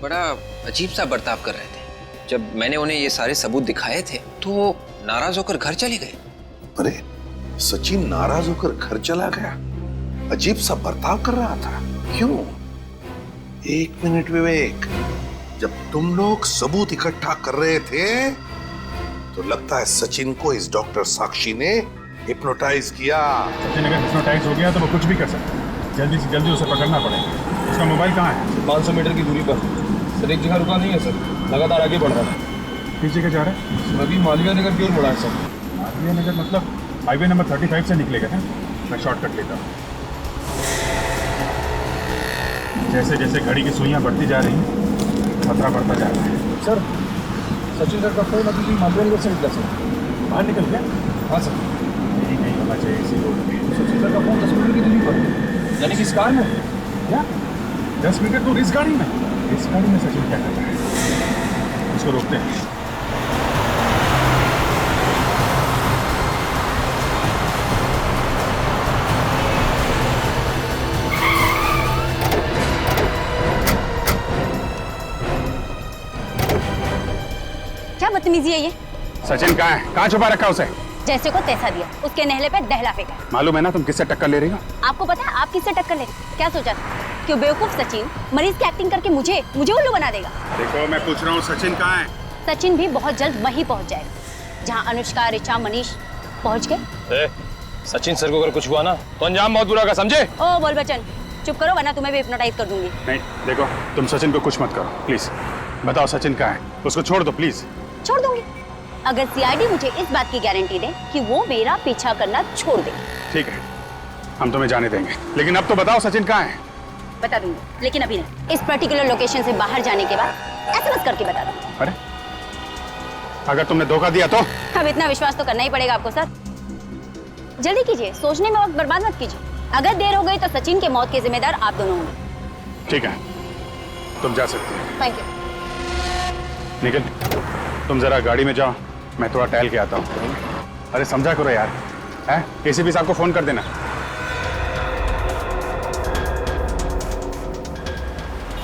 बड़ा अजीब सा बर्ताव कर रहे थे। जब मैंने उन्हें ये सारे सबूत दिखाए थे तो वो नाराज होकर घर चले गए। अरे सचिन नाराज होकर घर चला गया? अजीब सा बर्ताव कर रहा था, क्यों? एक मिनट विवेक, जब तुम लोग सबूत इकट्ठा कर रहे थे तो लगता है सचिन को इस डॉक्टर साक्षी ने हिप्नोटाइज किया। सचिन अगर हिप्नोटाइज हो गया तो वो कुछ भी कर सकता है। जल्दी से जल्दी उसे पकड़ना पड़ेगा। उसका मोबाइल कहाँ है? 500 मीटर की दूरी पर सर। एक जगह रुका नहीं है सर, लगातार आगे बढ़ रहा है। किस जगह जा रहा है? अभी मालवीय नगर की ओर मुड़ा है सर। मालवीय नगर मतलब हाईवे नंबर 35 से निकलेगा ना? मैं शॉर्टकट लेता हूँ। जैसे जैसे घड़ी की सुइयां बढ़ती जा रही हैं खतरा बढ़ता जा रहा है। सर सचिन सर का फोन अभी मालवीय नगर से निकला सर। बाहर निकल गया? हाँ सर। यही नहीं होना चाहिए इसी रोड पे। सचिन सर का फोन 10 मीटर की दूरी पर, यानी कि इस कार में। क्या 10 मीटर दूर इस गाड़ी में? इस गाड़ी में सचिन क्या कर रहा है? उसको रोकते हैं। क्या बदतमीजी है ये? सचिन कहाँ है? कहाँ छुपा रखा उसे? जैसे को तैसा दिया, उसके नहले पे दहला फेंका। मालूम है ना तुम किससे टक्कर ले रही हो? आपको पता है आप किससे टक्कर ले रही? क्या सोचा था कि बेवकूफ सचिन मरीज की एक्टिंग करके मुझे उल्लू बना देगा? देखो मैं पूछ रहा हूँ सचिन कहाँ है? सचिन भी बहुत जल्द वहीं पहुंच जाएगा जहाँ अनुष्का, ऋचा, मनीष पहुंच गए। सचिन सर को अगर कुछ हुआ ना तो अंजाम बहुत बुरा होगा, समझे? ओ बोल बच्चन, चुप करो वरना तुम्हें भी हिप्नोटाइज कर दूंगी। नहीं देखो, तुम सचिन को कुछ मत करो प्लीज। बताओ सचिन कहाँ है? उसको छोड़ दो प्लीज। छोड़ दूंगी अगर सीआईडी मुझे इस बात की गारंटी दे कि वो मेरा पीछा करना छोड़ दे। ठीक है, हम तुम्हें जाने देंगे, लेकिन अब तो बताओ सचिन कहाँ है? बता दूंगी, लेकिन अभी नहीं। इस पर्टिकुलर लोकेशन से बाहर जाने के बाद एसएमएस करके बता दूंगी। अरे अगर तुमने धोखा दिया तो? अब इतना विश्वास तो करना ही पड़ेगा आपको सर। जल्दी कीजिए, सोचने में वक्त बर्बाद मत कीजिए। अगर देर हो गई तो सचिन के मौत के जिम्मेदार आप दोनों होंगे। ठीक है, तुम जा सकते हो। Thank you. निकल। तुम जरा गाड़ी में जाओ, मैं थोड़ा टहल के आता हूँ। अरे समझा करो यार, है? एसीपी साहब को फोन कर देना।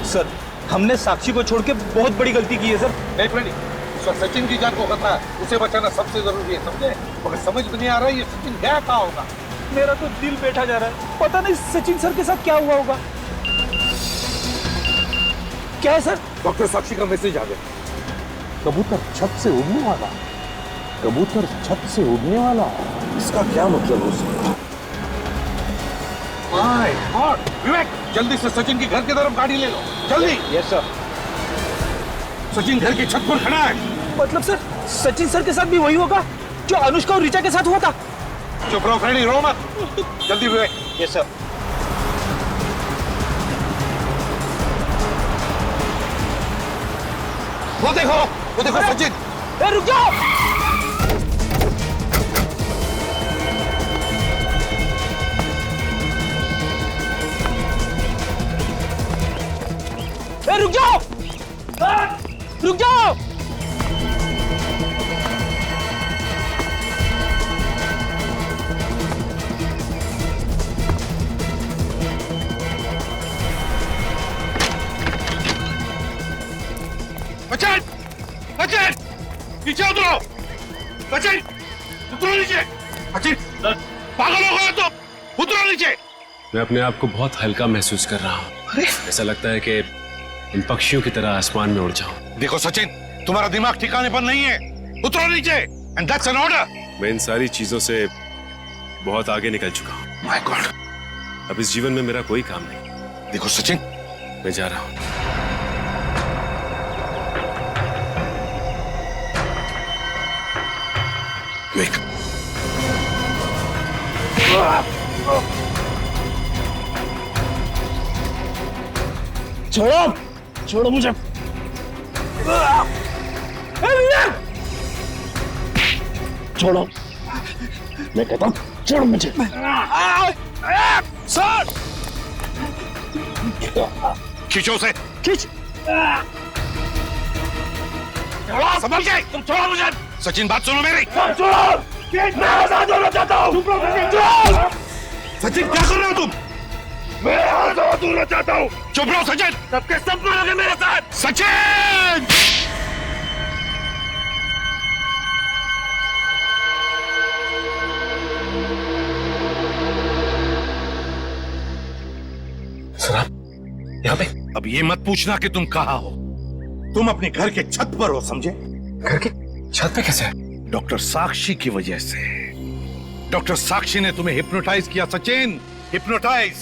सर, हमने साक्षी को छोड़ के बहुत बड़ी गलती की है सर। एक मिनट, सचिन की जान को खतरा है, उसे बचाना सबसे जरूरी है, समझे? मगर समझ में नहीं आ रहा है ये सचिन गया कहाँ होगा। मेरा तो दिल बैठा जा रहा है, पता नहीं सचिन सर के साथ क्या हुआ होगा। क्या है सर? डॉक्टर साक्षी का मैसेज आ गया। कबूतर छत से उड़ने वाला, कबूतर छत से उड़ने वाला, इसका क्या मतलब हो सकता है? My God! विवेक, जल्दी से सचिन की घर की तरफ गाड़ी ले लो, जल्दी। Yes sir. सचिन घर की छत पर खड़ा है। मतलब सर, सचिन सर के साथ भी वही होगा जो अनुष्का और ऋचा के साथ हुआ था? चुप रहो फ्रेंडी, रो मत। जल्दी विवेक। Yes sir. वो देखो सचिन। रुक जाओ। रुक जाओ, रुक जाओ। सचिन, सचिन, नीचे उतरो। सचिन, उतरो नीचे। सचिन, पागल हो गया तो उतरो नीचे। मैं अपने आप को बहुत हल्का महसूस कर रहा हूँ। ऐसा लगता है कि इन पक्षियों की तरह आसमान में उड़ जाऊं। देखो सचिन, तुम्हारा दिमाग ठिकाने पर नहीं है, उतरो नीचे। And that's an order. मैं इन सारी चीजों से बहुत आगे निकल चुका हूँ। माय गॉड, अब इस जीवन में मेरा कोई काम नहीं। देखो सचिन, मैं जा रहा हूँ। विवेक, छोड़ो, छोड़ो मुझे। छोड़ो, मैं कहता हूँ छोड़ो मुझे। सर, खींचो उसे, खींच। संभल के, तुम छोड़ो मुझे। सचिन, बात सुनो मेरी। छोड़ो, मैं आजाद होना चाहता हूँ। सचिन, क्या कर रहे हो तुम? मैं आजाद होना चाहता हूँ। चुप रहो सचिन, सबके सब मरोगे मेरे साथ। सचिन! सर, आप यहाँ पे? अब ये मत पूछना कि तुम कहाँ हो। तुम अपने घर के छत पर हो, समझे? घर के छत पे कैसे? डॉक्टर साक्षी की वजह से। डॉक्टर साक्षी ने तुम्हें हिप्नोटाइज किया सचिन, हिप्नोटाइज।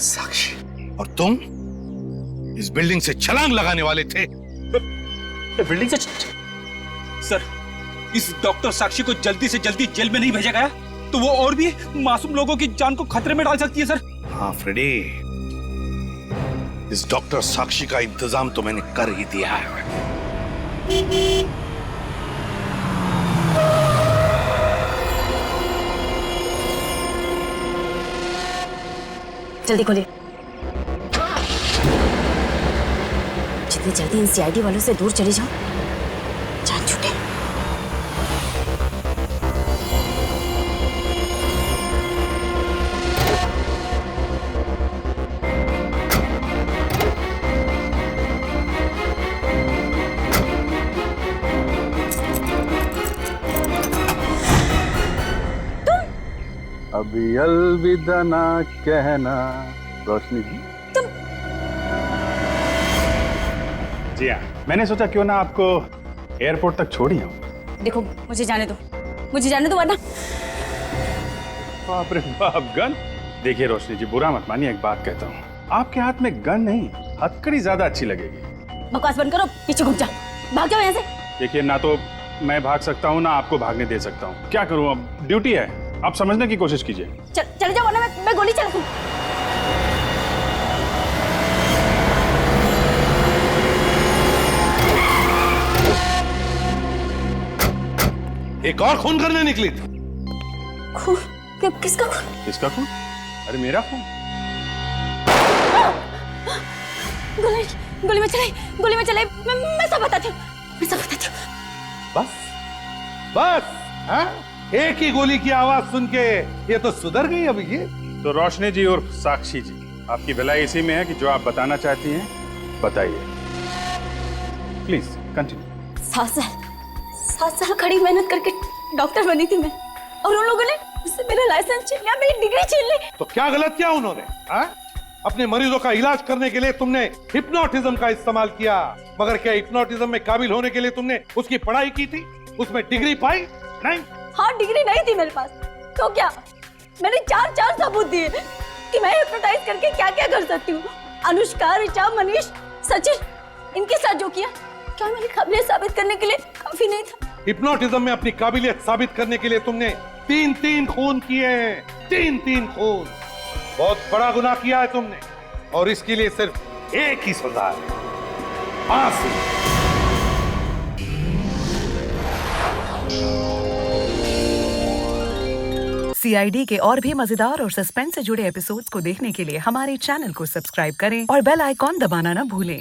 साक्षी? और तुम इस बिल्डिंग से छलांग लगाने वाले थे। बिल्डिंग से? सर, इस डॉक्टर साक्षी को जल्दी से जल्दी जेल में नहीं भेजा गया तो वो और भी मासूम लोगों की जान को खतरे में डाल सकती है सर। हाँ फ्रेडी, इस डॉक्टर साक्षी का इंतजाम तो मैंने कर ही दिया है। जल्दी खोलिए। जितनी जल्दी इन सीआईडी वालों से दूर चले जाओ, जान छूटे। अभी अलविदा ना कहना रोशनी जी। जी हाँ, मैंने सोचा क्यों ना आपको एयरपोर्ट तक छोड़ी हूँ। देखो, मुझे जाने दो, मुझे जाने दो वरना। बाप रे बाप, गन? देखिए रोशनी जी, बुरा मत मानिए, एक बात कहता हूँ, आपके हाथ में गन नहीं, हथकड़ी ज्यादा अच्छी लगेगी। बकवास बंद करो, पीछे घूम जा, भाग जाओ यहाँ से। देखिए, ना तो मैं भाग सकता हूँ ना आपको भागने दे सकता हूँ। क्या करूँ, अब ड्यूटी है, आप समझने की कोशिश कीजिए। चले जाओ वरना मैं गोली चला दूँ। एक और खून करने निकली थी। खून? किसका खून? किसका खून? अरे मेरा खून। गोली में चलाई, मैं सब बताती हूँ। मैं सब बताती हूँ। बस बस, हाँ? एक ही गोली की आवाज सुन के ये तो सुधर गई अभी ये। तो रोशनी जी और साक्षी जी, आपकी भलाई इसी में है कि जो आप बताना चाहती हैं बताइए। Please continue. 7 साल कड़ी मेहनत करके डॉक्टर बनी थी मैं, और उन लोगों ने मुझसे मेरा लाइसेंस छीन लिया, मेरी डिग्री छीन ली। तो क्या गलत किया उन्होंने? हाँ? अपने मरीजों का इलाज करने के लिए तुमने हिप्नोटिज्म का इस्तेमाल किया, मगर क्या हिप्नोटिज्म में काबिल होने के लिए तुमने उसकी पढ़ाई की थी? उसमें डिग्री पाई? नहीं। हाँ, डिग्री नहीं थी मेरे पास, तो क्या? मैंने चार सबूत दिए कि मैं हिप्नोटाइज करके क्या क्या कर सकती हूँ। अनुष्का, ऋचा, मनीष, सचिन, इनके साथ जो किया, क्या मेरी काबिलियत साबित करने के लिए काफी नहीं था? हिप्नोटिज्म में अपनी काबिलियत साबित करने के लिए तुमने 3 खून किए हैं। 3 खून। बहुत बड़ा गुनाह किया है तुमने, और इसके लिए सिर्फ एक ही सजा है, फांसी। CID के और भी मजेदार और सस्पेंस से जुड़े एपिसोड्स को देखने के लिए हमारे चैनल को सब्सक्राइब करें और बेल आइकॉन दबाना न भूलें।